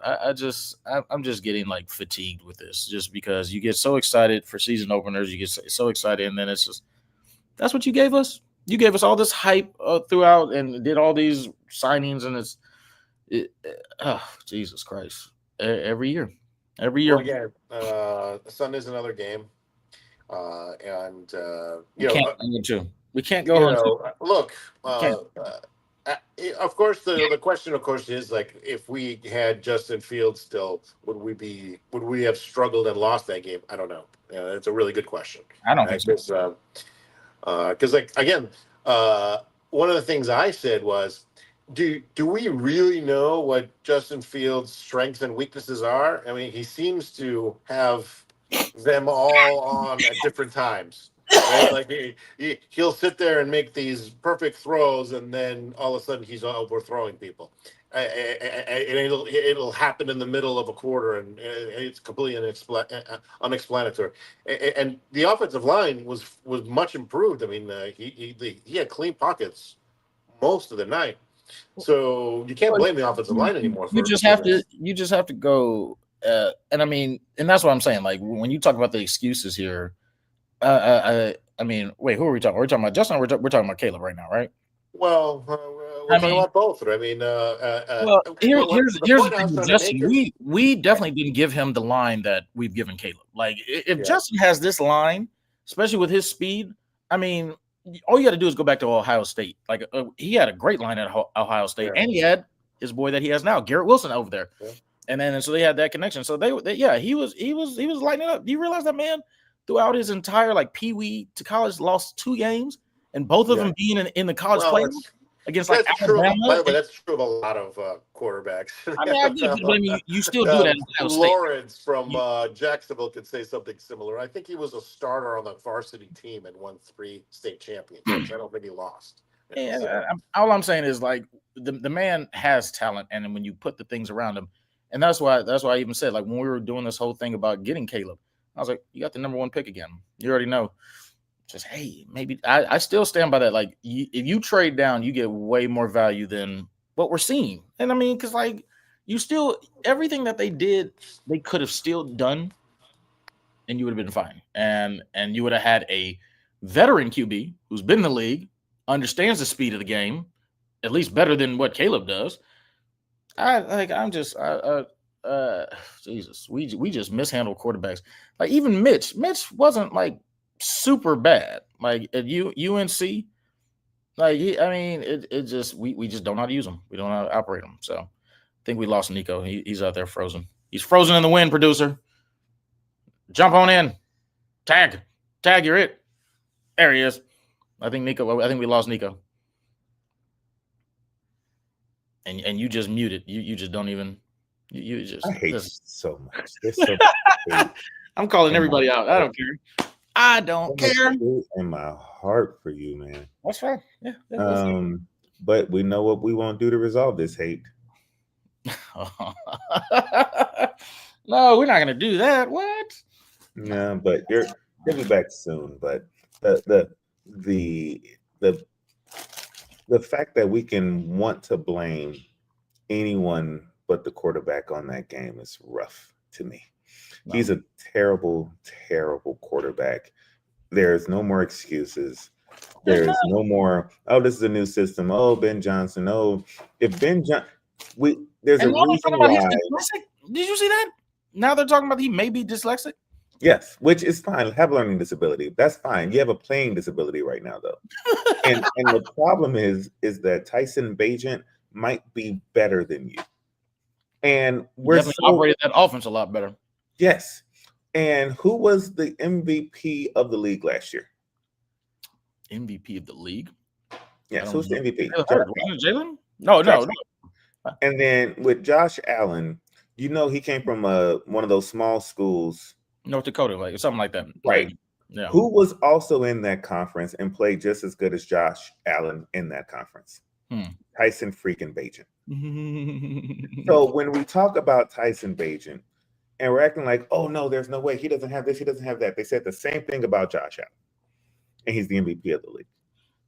Speaker 1: I'm just getting like fatigued with this, just because you get so excited for season openers, you get so excited, and then it's just that's what you gave us. You gave us all this hype throughout, and did all these signings, and Jesus Christ! Every year.
Speaker 3: Well, again, Sunday's another game.
Speaker 1: We can't go.
Speaker 3: Look, of course, the question, of course, is like, if we had Justin Fields still, would we have struggled and lost that game? I don't know. It's a really good question.
Speaker 1: I don't think so.
Speaker 3: Because like, again, one of the things I said was, do we really know what Justin Fields' strengths and weaknesses are? I mean, he seems to have them all on at different times. Right? Like he'll sit there and make these perfect throws, and then all of a sudden he's overthrowing people. And it'll happen in the middle of a quarter, and it's completely unexplanatory. And the offensive line was much improved. I mean, he had clean pockets most of the night, so you can't blame the offensive line anymore.
Speaker 1: You just have to go. And I mean, and that's what I'm saying. Like, when you talk about the excuses here, I mean, wait, who are we talking? We're talking about Justin. Or we're talking about Caleb right now, right?
Speaker 3: Well, we're talking about both. I mean,
Speaker 1: here's the thing with Justin. We definitely didn't give him the line that we've given Caleb. Like, if Justin has this line, especially with his speed, I mean, all you got to do is go back to Ohio State. Like, he had a great line at Ohio State, and he had his boy that he has now, Garrett Wilson, over there. Yeah. And so they had that connection. So he was lighting it up. Do you realize that man throughout his entire like Pee-wee to college lost 2 games, and both of them being in the college playoffs against like Alabama?
Speaker 3: By the way, that's true of a lot of quarterbacks.
Speaker 1: I mean, I get it, but I mean, you still do that.
Speaker 3: Lawrence from Jacksonville could say something similar. I think he was a starter on the varsity team and won 3 state championships. I don't think he lost.
Speaker 1: All I'm saying is, like, the man has talent, and when you put the things around him. And that's why I even said, like, when we were doing this whole thing about getting Caleb, I was like, you got the number 1 pick again. You already know. Just, hey, maybe I still stand by that. Like, if you trade down, you get way more value than what we're seeing. And I mean, because like, you still, everything that they did, they could have still done, and you would have been fine. And you would have had a veteran QB who's been in the league, understands the speed of the game, at least better than what Caleb does. Jesus, we just mishandled quarterbacks. Like, even Mitch wasn't like super bad. Like at UNC, like I mean, it just we just don't know how to use them. We don't know how to operate them. So I think we lost Nico. He's out there frozen. He's frozen in the wind. Producer, jump on in. Tag, you're it. There he is. I think we lost Nico. And you just muted. You just don't even. You just.
Speaker 2: I hate this so much. I'm
Speaker 1: calling everybody out. I don't care. I don't care.
Speaker 2: In my heart for you, man.
Speaker 1: That's fine. Yeah.
Speaker 2: But we know what we won't do to resolve this hate.
Speaker 1: No, we're not gonna do that. What?
Speaker 2: No, but you'll be back soon. But the fact that we can want to blame anyone but the quarterback on that game is rough to me. No. He's a terrible, terrible quarterback. There's no more excuses. There's no more, oh, this is a new system. Oh, Ben Johnson. Oh, if Ben Johnson, there's a reason why.
Speaker 1: Did you see that? Now they're talking about he may be dyslexic.
Speaker 2: Yes, which is fine. Have a learning disability. That's fine. You have a playing disability right now, though. and the problem is that Tyson Bagent might be better than you. And we're
Speaker 1: operated that offense a lot better.
Speaker 2: Yes. And who was the MVP of the league last year?
Speaker 1: MVP of the league?
Speaker 2: Yes, who's the MVP?
Speaker 1: Jalen? No.
Speaker 2: And then with Josh Allen, he came from one of those small schools.
Speaker 1: North Dakota, like something like that.
Speaker 2: Right. Yeah. Who was also in that conference and played just as good as Josh Allen in that conference? Tyson freaking Bagent. So when we talk about Tyson Bagent, and we're acting like, oh no, there's no way, he doesn't have this, he doesn't have that. They said the same thing about Josh Allen, and he's the MVP of the league.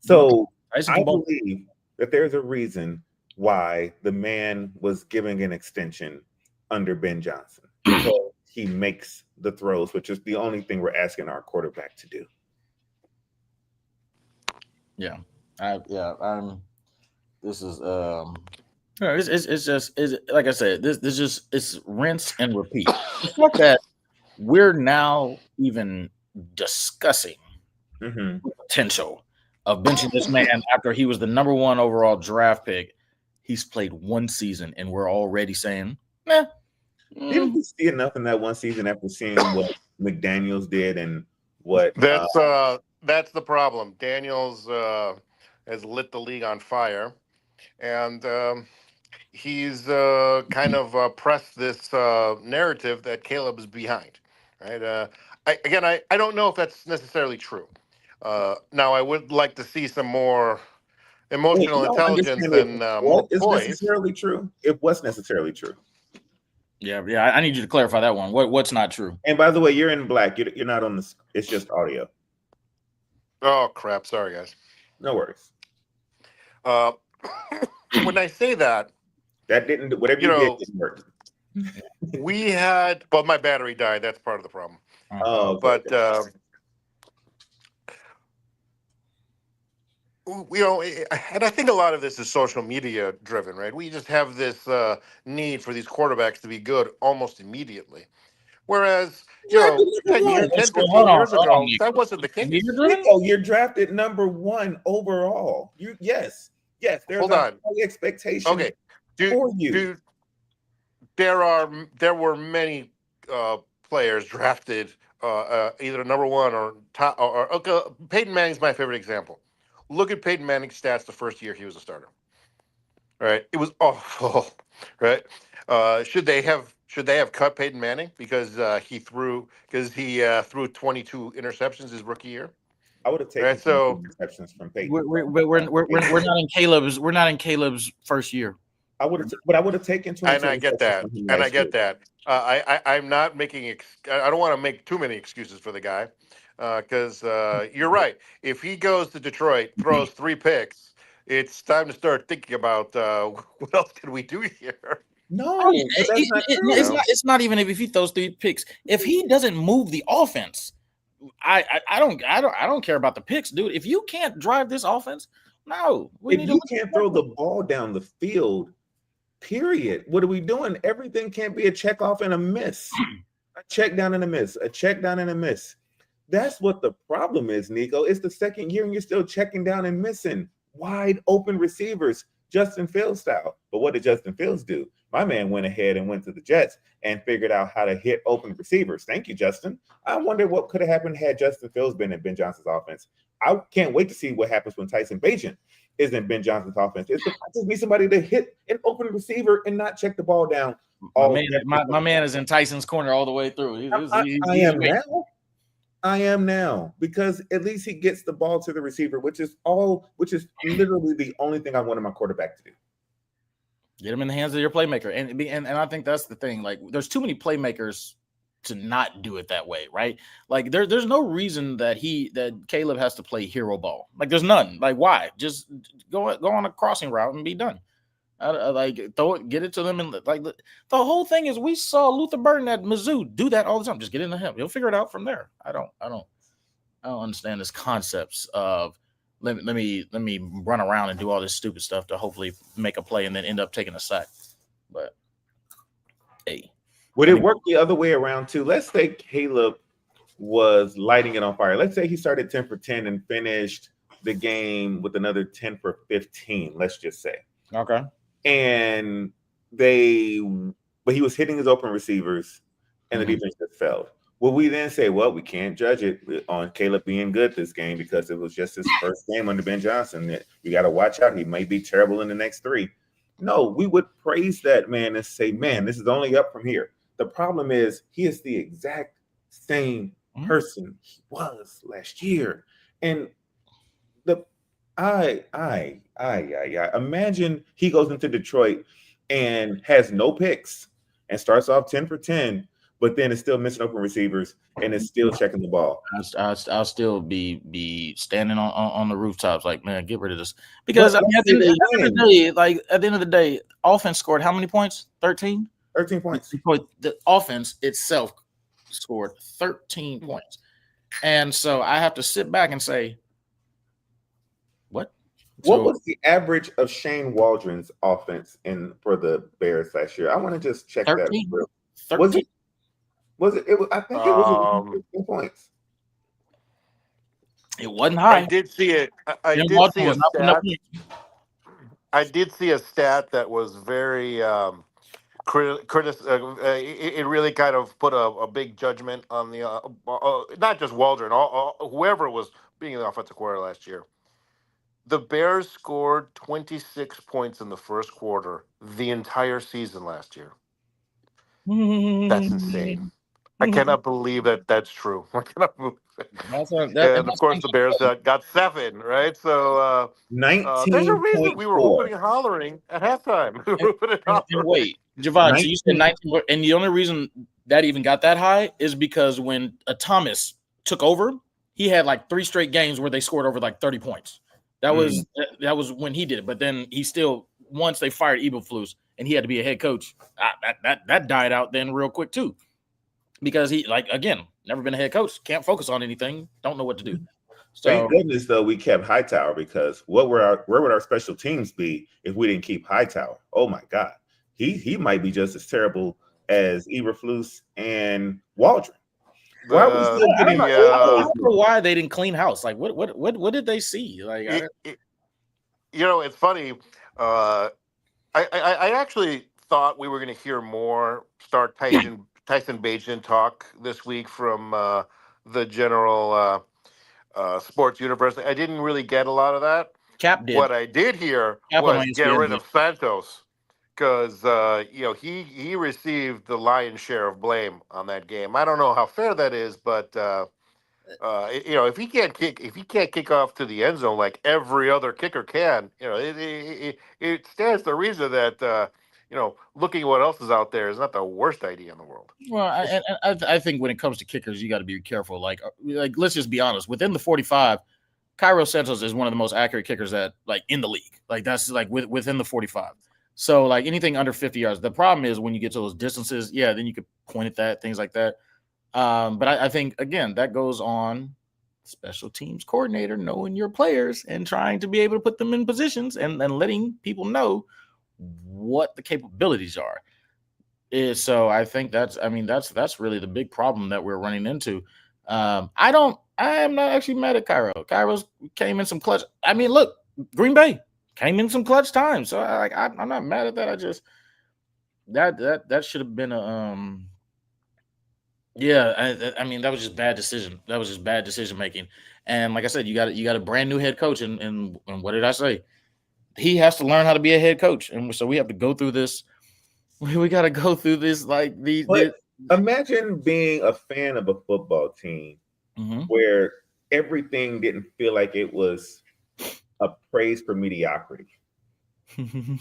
Speaker 2: So I believe that there's a reason why the man was giving an extension under Ben Johnson. So he makes the throws, which is the only thing we're asking our quarterback to do.
Speaker 1: Yeah. This is it's just like I said, this just it's rinse and repeat. The fact that we're now even discussing the potential of benching this man after he was the number 1 overall draft pick. He's played 1 season and we're already saying, nah.
Speaker 2: Didn't we see enough in that 1 season after seeing what McDaniels did and what
Speaker 3: that's the problem. Daniels has lit the league on fire, and he's kind of pressed this narrative that Caleb is behind. Right? I don't know if that's necessarily true. Now, I would like to see some more emotional intelligence than more poise.
Speaker 2: Necessarily true. It was necessarily true.
Speaker 1: Yeah. I need you to clarify that one. What's not true?
Speaker 2: And by the way, you're in black. You're not on this. It's just audio.
Speaker 3: Oh crap! Sorry, guys.
Speaker 2: No worries.
Speaker 3: When I say that
Speaker 2: didn't whatever you did didn't work.
Speaker 3: We had, but my battery died. That's part of the problem.
Speaker 2: Oh,
Speaker 3: but and I think a lot of this is social media driven, right? We just have this need for these quarterbacks to be good almost immediately. Whereas, 10, 15 years ago, that wasn't the case.
Speaker 2: You're drafted number 1 overall. Yes. There's a high expectation for you.
Speaker 3: There were many players drafted either number 1 or top. Or Peyton Manning's my favorite example. Look at Peyton Manning's stats the first year he was a starter. Right, it was awful. Right, should they have cut Peyton Manning because he threw 22 interceptions his rookie year?
Speaker 2: I would have taken interceptions from Peyton.
Speaker 1: We're not in Caleb's. We're not in Caleb's first year.
Speaker 2: I would have taken 22.
Speaker 3: And I get that. I'm not making. I don't want to make too many excuses for the guy. Because you're right. If he goes to Detroit, throws 3 picks, it's time to start thinking about what else can we do here.
Speaker 2: No,
Speaker 1: it's not even if he throws 3 picks. If he doesn't move the offense, I don't care about the picks, dude. If you can't drive this offense, no.
Speaker 2: If you can't throw the ball down the field, period. What are we doing? Everything can't be a check off and a miss. A check down and a miss. A check down and a miss. That's what the problem is, Nico. It's the second year and you're still checking down and missing wide open receivers, Justin Fields style. But what did Justin Fields do? My man went ahead and went to the Jets and figured out how to hit open receivers. Thank you, Justin. I wonder what could have happened had Justin Fields been in Ben Johnson's offense. I can't wait to see what happens when Tyson Bagent is in Ben Johnson's offense. It's to be somebody to hit an open receiver and not check the ball down.
Speaker 1: My man is in Tyson's corner all the way through.
Speaker 2: I am now. I am now, because at least he gets the ball to the receiver, which is literally the only thing I wanted my quarterback to do.
Speaker 1: Get him in the hands of your playmaker. And I think that's the thing. Like, there's too many playmakers to not do it that way, right? Like, there's no reason that Caleb has to play hero ball. Like, there's none. Like, why? Just go on a crossing route and be done. Like, throw it, get it to them, and like the whole thing is, we saw Luther Burden at Mizzou do that all the time. Just get into him; he'll figure it out from there. I don't understand this concepts of let me run around and do all this stupid stuff to hopefully make a play and then end up taking a sack. But hey,
Speaker 2: would it work the other way around too? Let's say Caleb was lighting it on fire. Let's say he started 10 for 10 and finished the game with another 10 for 15. Let's just say.
Speaker 1: Okay.
Speaker 2: And but he was hitting his open receivers, and the defense just failed. Will we then say, well, we can't judge it on Caleb being good this game because it was just his first game under Ben Johnson? We got to watch out. He may be terrible in the next 3. No, we would praise that man and say, man, this is only up from here. The problem is he is the exact same person he was last year. And imagine he goes into Detroit and has no picks and starts off 10 for 10, but then is still missing open receivers and is still checking the ball.
Speaker 1: I'll still be standing on the rooftops like, man, get rid of this. Because at the end of the day, offense scored how many points? 13?
Speaker 2: 13 points.
Speaker 1: The offense itself scored 13 points. And so I have to sit back and say,
Speaker 2: what was the average of Shane Waldron's offense for the Bears last year? I want to just check
Speaker 1: 13?
Speaker 2: that.
Speaker 1: 13?
Speaker 2: Was it? I think it was 15 points.
Speaker 1: It wasn't high.
Speaker 3: I did see it. I did see a stat that was very it really kind of put a big judgment on the not just Waldron, whoever was being the offensive coordinator last year. The Bears scored 26 points in the first quarter the entire season last year. That's insane. I cannot believe that's true. I cannot believe it. And of course, the Bears got 7, right? So
Speaker 2: 19.
Speaker 3: There's a reason we were whooping and hollering at halftime.
Speaker 1: And wait, Javon, so you said 19, and the only reason that even got that high is because when Thomas took over, he had like 3 straight games where they scored over like 30 points. That was when he did it. But then he still, once they fired Eberflus and he had to be a head coach, that died out then real quick too. Because he, like, again, never been a head coach, can't focus on anything, don't know what to do. So,
Speaker 2: thank goodness though we kept Hightower, because where would our special teams be if we didn't keep Hightower? Oh my God, he might be just as terrible as Eberflus and Waldron.
Speaker 1: Why was still getting? I don't know why they didn't clean house. Like, what did they see? Like,
Speaker 3: it's funny. I actually thought we were going to hear more Tyson Bagent talk this week from the general sports universe. I didn't really get a lot of that.
Speaker 1: Cap did.
Speaker 3: What I did hear was get rid of Santos, because he received the lion's share of blame on that game. I don't know how fair that is, but if he can't kick off to the end zone like every other kicker can, it stands to reason that looking at what else is out there is not the worst idea in the world.
Speaker 1: Well, I think when it comes to kickers, you got to be careful. Like let's just be honest. Within the 45, Cairo Santos is one of the most accurate kickers in the league. Like, that's like within the 45. So, like, anything under 50 yards. The problem is when you get to those distances, then you could point at that, things like that. But I think, again, that goes on special teams coordinator knowing your players and trying to be able to put them in positions and letting people know what the capabilities are. So I think that's really the big problem that we're running into. I am not actually mad at Cairo. Cairo's came in some clutch. I mean, look, Green Bay came in some clutch time. So I'm not mad at that. I just that should have been a that was just bad decision. That was just bad decision making. And like I said, you got a brand new head coach, and what did I say? He has to learn how to be a head coach, and so we have to go through this. We got to go through this
Speaker 2: Imagine being a fan of a football team where everything didn't feel like it was a praise for mediocrity. Can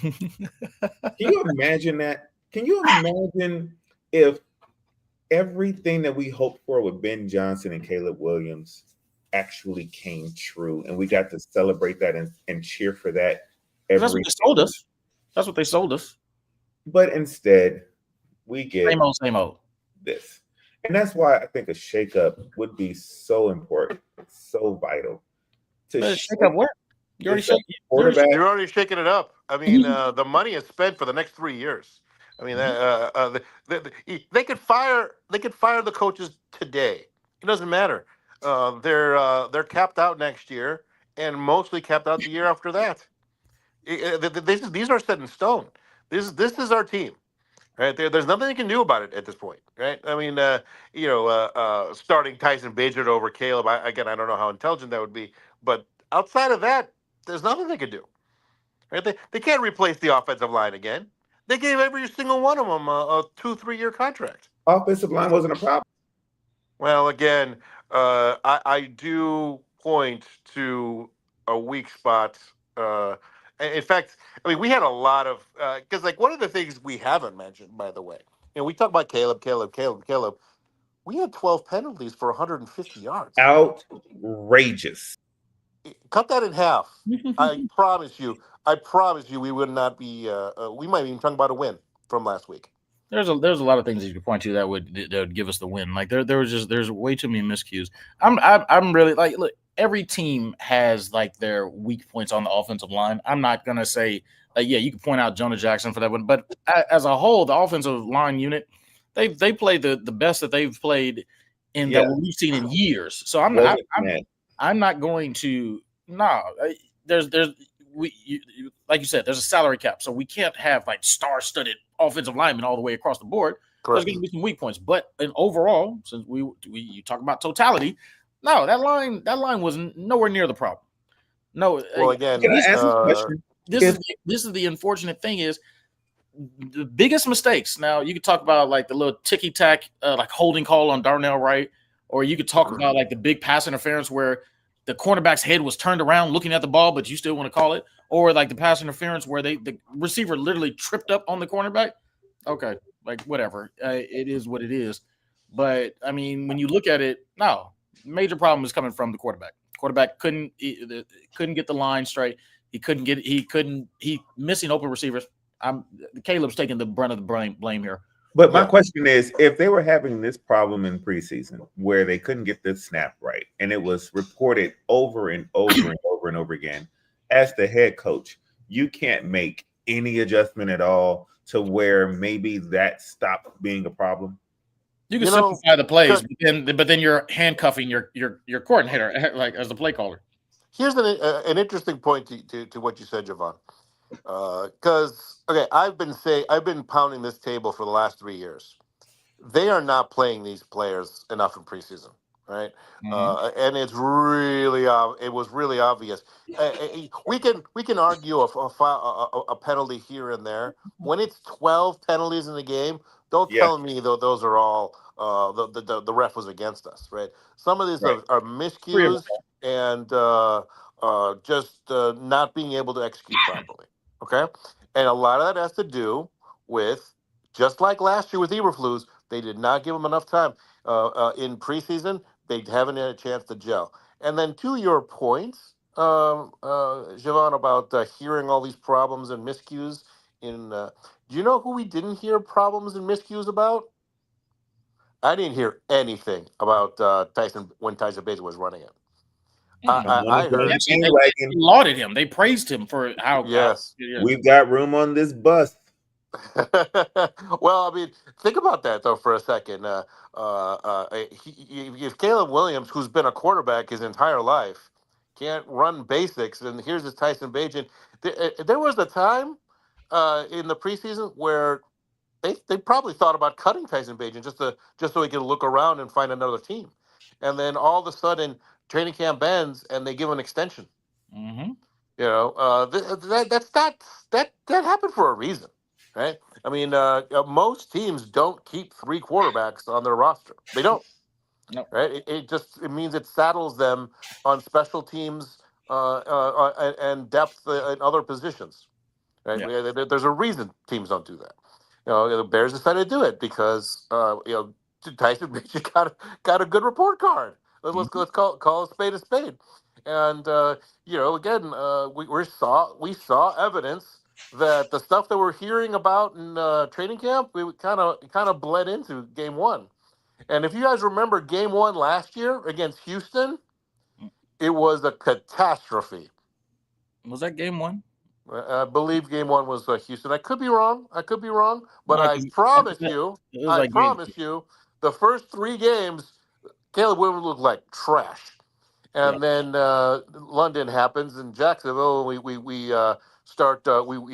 Speaker 2: you imagine that? Can you imagine if everything that we hoped for with Ben Johnson and Caleb Williams actually came true, and we got to celebrate that and cheer for that
Speaker 1: That's what they sold us. That's what they sold us.
Speaker 2: But instead, we get
Speaker 1: same old.
Speaker 2: This. And that's why I think a shakeup would be so important, so vital.
Speaker 1: To shake up what?
Speaker 3: You're already shaking it up. I mean, the money is spent for the next 3 years. I mean, they could fire the coaches today. It doesn't matter. They're capped out next year, and mostly capped out the year after that. These are set in stone. This is our team, right? There's nothing you can do about it at this point, right? I mean, starting Tyson Bagent over Caleb. I don't know how intelligent that would be, but outside of that, there's nothing they could do. Right? They can't replace the offensive line again. They gave every single one of them a 2-3 year contract.
Speaker 2: Offensive line wasn't a problem.
Speaker 3: Well, again, I do point to a weak spot. In fact, I mean, we had a lot of because like one of the things we haven't mentioned, by the way, we talk about Caleb. We had 12 penalties for 150 yards.
Speaker 2: Outrageous.
Speaker 3: Cut that in half. I promise you, we would not be. We might even talk about a win from last week.
Speaker 1: There's a lot of things that you could point to that would give us the win. Like there's way too many miscues. I'm really like, look, every team has like their weak points on the offensive line. I'm not gonna say yeah, you can point out Jonah Jackson for that one, but as a whole, the offensive line unit, they played the best that they've played in that we've seen in years. So I'm not going to there's like you said, there's a salary cap, so we can't have like star-studded offensive linemen all the way across the board. Correct. There's going to be some weak points, but in overall, since you talk about totality, no, that line was nowhere near the problem. No,
Speaker 3: well, again,
Speaker 1: this is the unfortunate thing is the biggest mistakes. Now you could talk about like the little ticky tack, like holding call on Darnell Wright, or you could talk about like the big pass interference where the cornerback's head was turned around looking at the ball, but you still want to call it, or like the pass interference where the receiver literally tripped up on the cornerback. Okay, like whatever, it is what it is. But I mean, when you look at it, no, major problem is coming from the quarterback. Quarterback couldn't get the line straight. He missing open receivers. Caleb's taking the brunt of the blame here.
Speaker 2: But my question is, if they were having this problem in preseason where they couldn't get the snap right, and it was reported over and over and over and over again, as the head coach, you can't make any adjustment at all to where maybe that stopped being a problem.
Speaker 1: You can simplify the plays, but then you're handcuffing your coordinator like as the play caller.
Speaker 3: Here's an interesting point to what you said, Javon. Because I've been pounding this table for the last 3 years. They are not playing these players enough in preseason, right? Mm-hmm. And it was really obvious. We can argue a penalty here and there. When it's 12 penalties in the game, don't tell me those are all the ref was against us, right? Some of these are miscues and just not being able to execute properly. Okay, and a lot of that has to do with, just like last year with Eberflus, they did not give him enough time in preseason. They haven't had a chance to gel. And then to your point, Javon, about hearing all these problems and miscues do you know who we didn't hear problems and miscues about? I didn't hear anything about Tyson Bagent was running it. I heard
Speaker 1: they lauded him. They praised him for how.
Speaker 3: Yes,
Speaker 2: we've got room on this bus.
Speaker 3: Well, I mean, think about that though for a second. If Caleb Williams, who's been a quarterback his entire life, can't run basics, and here's this Tyson Bagent. There was a time in the preseason where they probably thought about cutting Tyson Bagent just so he could look around and find another team, and then all of a sudden training camp ends and they give him an extension.
Speaker 1: Mm-hmm.
Speaker 3: That happened for a reason, right? I mean, most teams don't keep 3 quarterbacks on their roster. They don't.
Speaker 1: Nope.
Speaker 3: right? It means it saddles them on special teams and depth in other positions, right?
Speaker 1: Yeah.
Speaker 3: There's a reason teams don't do that. The Bears decided to do it because Tyson Beach got a good report card. Let's call a spade, and again, we saw evidence that the stuff that we're hearing about in training camp, we kind of bled into game one. And if you guys remember game one last year against Houston, it was a catastrophe.
Speaker 1: Was that game one?
Speaker 3: I believe game one was Houston. I could be wrong. But
Speaker 1: No,
Speaker 3: I
Speaker 1: 'cause
Speaker 3: promise
Speaker 1: it
Speaker 3: you,
Speaker 1: was like
Speaker 3: the first three games, Caleb Williams looked like trash.
Speaker 1: yeah.
Speaker 3: And then London happens in Jacksonville. We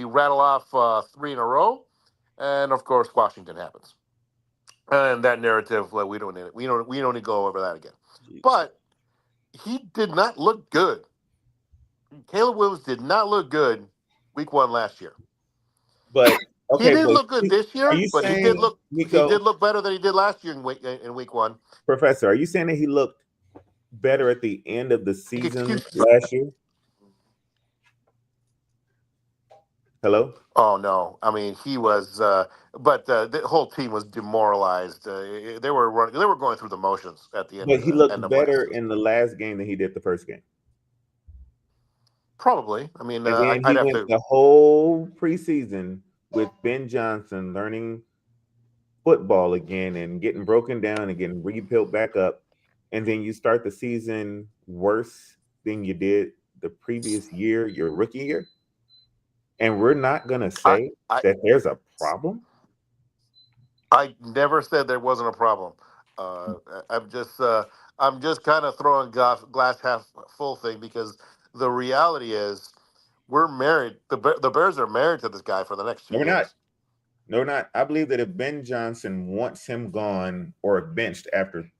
Speaker 3: rattle off three in a row, and of course Washington happens. And that narrative, we don't need it. We don't need to go over that again. But he did not look good. Caleb Williams did not look good week one last year.
Speaker 2: But
Speaker 3: he didn't look good this year, but he did look better than he did last year in week one.
Speaker 2: Professor, are you saying that he looked better at the end of the season last year? Hello?
Speaker 3: Oh no! I mean, he was, but the whole team was demoralized. They were going through the motions at the end.
Speaker 2: But he looked better
Speaker 3: last
Speaker 2: in the last game than he did the first game.
Speaker 3: Probably. I mean,
Speaker 2: and then he went the whole preseason with Ben Johnson learning football again and getting broken down and getting rebuilt back up. And then you start the season worse than you did the previous year, your rookie year. And we're not going to say that there's a problem.
Speaker 3: I never said there wasn't a problem. I'm just kind of throwing glass half full thing because the reality is we're married. The Bears are married to this guy for the next 2 years.
Speaker 2: No, we're not. I believe that if Ben Johnson wants him gone or benched after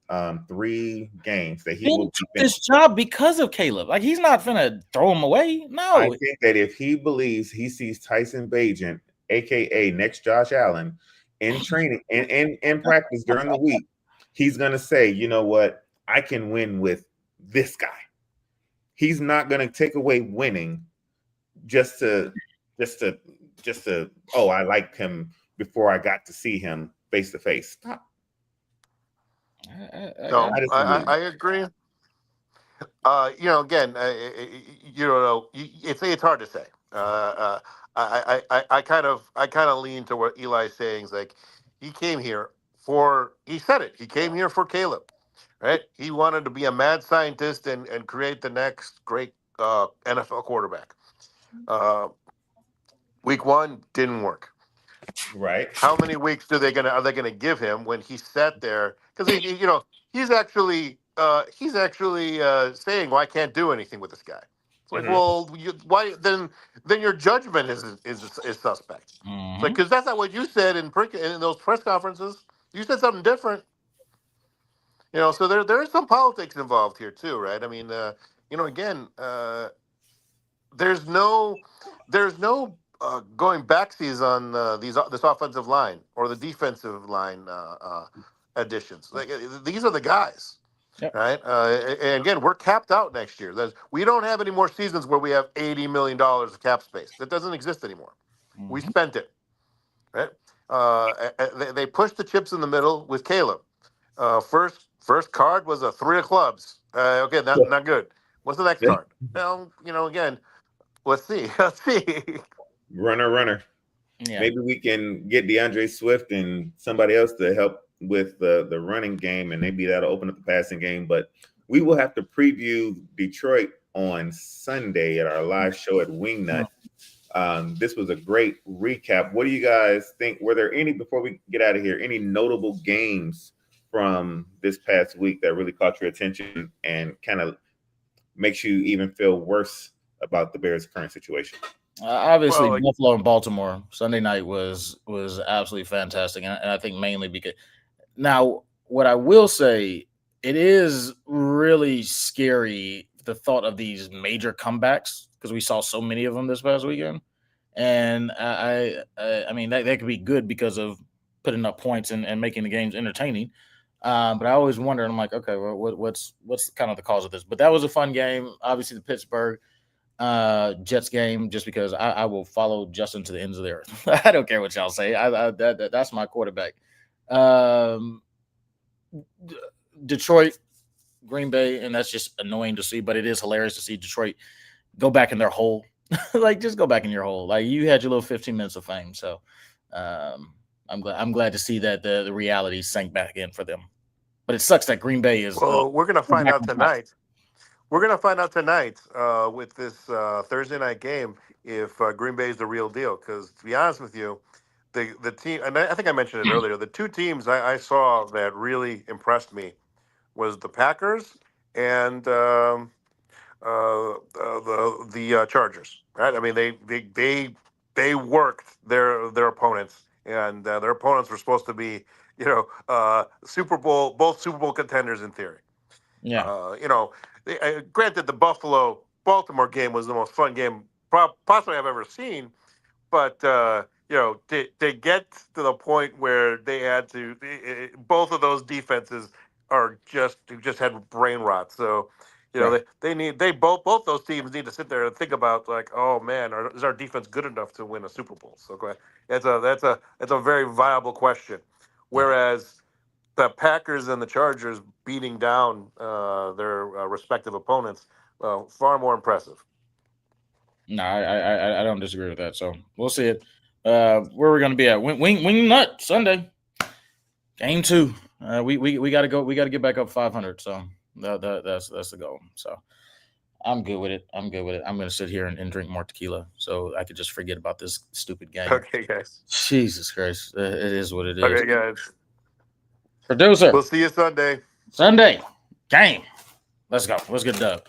Speaker 2: 3 games, that he will
Speaker 1: took this job because of Caleb. Like, he's not finna throw him away. No.
Speaker 2: I think that if he believes he sees Tyson Bagent, aka next Josh Allen, in training and in practice during the week, he's gonna say, you know what, I can win with this guy. He's not gonna take away winning just to I liked him before I got to see him face to face. Stop.
Speaker 3: I agree. Again, you don't know. It's hard to say. I kind of lean to what Eli's saying. Is like he came here for. He said it. He came here for Caleb, right? He wanted to be a mad scientist and create the next great NFL quarterback. Week one didn't work.
Speaker 2: Right.
Speaker 3: How many weeks are they gonna give him when he sat there? Because he's actually saying, "Well, I can't do anything with this guy." It's like, well, why then? Then your judgment is suspect.
Speaker 1: Mm-hmm.
Speaker 3: Like, because that's not what you said in those press conferences. You said something different. So there is some politics involved here too, right? I mean, again, there's no going backsies on this offensive line or the defensive line additions. Like, these are the guys, right? And again, we're capped out next year. We don't have any more seasons where we have $80 million of cap space. That doesn't exist anymore. Mm-hmm. We spent it, right? They pushed the chips in the middle with Caleb. First card was a 3 of clubs. Okay, not good. What's the next card? Well, again, let's see.
Speaker 2: Runner. Yeah. Maybe we can get DeAndre Swift and somebody else to help with the running game, and maybe that'll open up the passing game. But we will have to preview Detroit on Sunday at our live show at Wingnut. This was a great recap. What do you guys think? Were there any, before we get out of here, any notable games from this past week that really caught your attention and kind of makes you even feel worse about the Bears' current situation?
Speaker 1: Obviously, Buffalo and Baltimore Sunday night was absolutely fantastic, and I think mainly because now what I will say, it is really scary the thought of these major comebacks because we saw so many of them this past weekend, and I mean that could be good because of putting up points and making the games entertaining. But I always wonder. I'm like, okay, well, what's kind of the cause of this? But that was a fun game. Obviously, the Pittsburgh Jets game, just because I will follow Justin to the ends of the earth. I don't care what y'all say. That's my quarterback. Detroit, Green Bay, and that's just annoying to see, but it is hilarious to see Detroit go back in their hole. Like, just go back in your hole. Like, you had your little 15 minutes of fame. So I'm glad to see that the reality sank back in for them. But it sucks that Green Bay is.
Speaker 3: Well, we're gonna find out tonight. We're gonna find out tonight with this Thursday night game if Green Bay is the real deal. Because to be honest with you, the team, and I think I mentioned it earlier, the two teams I saw that really impressed me was the Packers and the Chargers. Right? I mean, they worked their opponents, and their opponents were supposed to be Super Bowl, both Super Bowl contenders in theory.
Speaker 1: Yeah.
Speaker 3: Granted, the Buffalo-Baltimore game was the most fun game possibly I've ever seen, but to get to the point where they had to, both of those defenses are just had brain rot. So,
Speaker 1: Right.
Speaker 3: they both those teams need to sit there and think about, like, oh man, is our defense good enough to win a Super Bowl? So that's a very viable question. Whereas the Packers and the Chargers beating down their respective opponents, far more impressive.
Speaker 1: No, I don't disagree with that. So we'll see it. Where we're going to be at? Wing Nut Sunday, game 2. We got to go. We got to get back up 500. So that's the goal. So I'm good with it. I'm going to sit here and drink more tequila so I could just forget about this stupid game.
Speaker 3: Okay, guys.
Speaker 1: Jesus Christ, it is what it is.
Speaker 3: Okay, guys.
Speaker 1: Producer.
Speaker 3: We'll see you Sunday.
Speaker 1: Sunday game. Let's go. Let's get dub.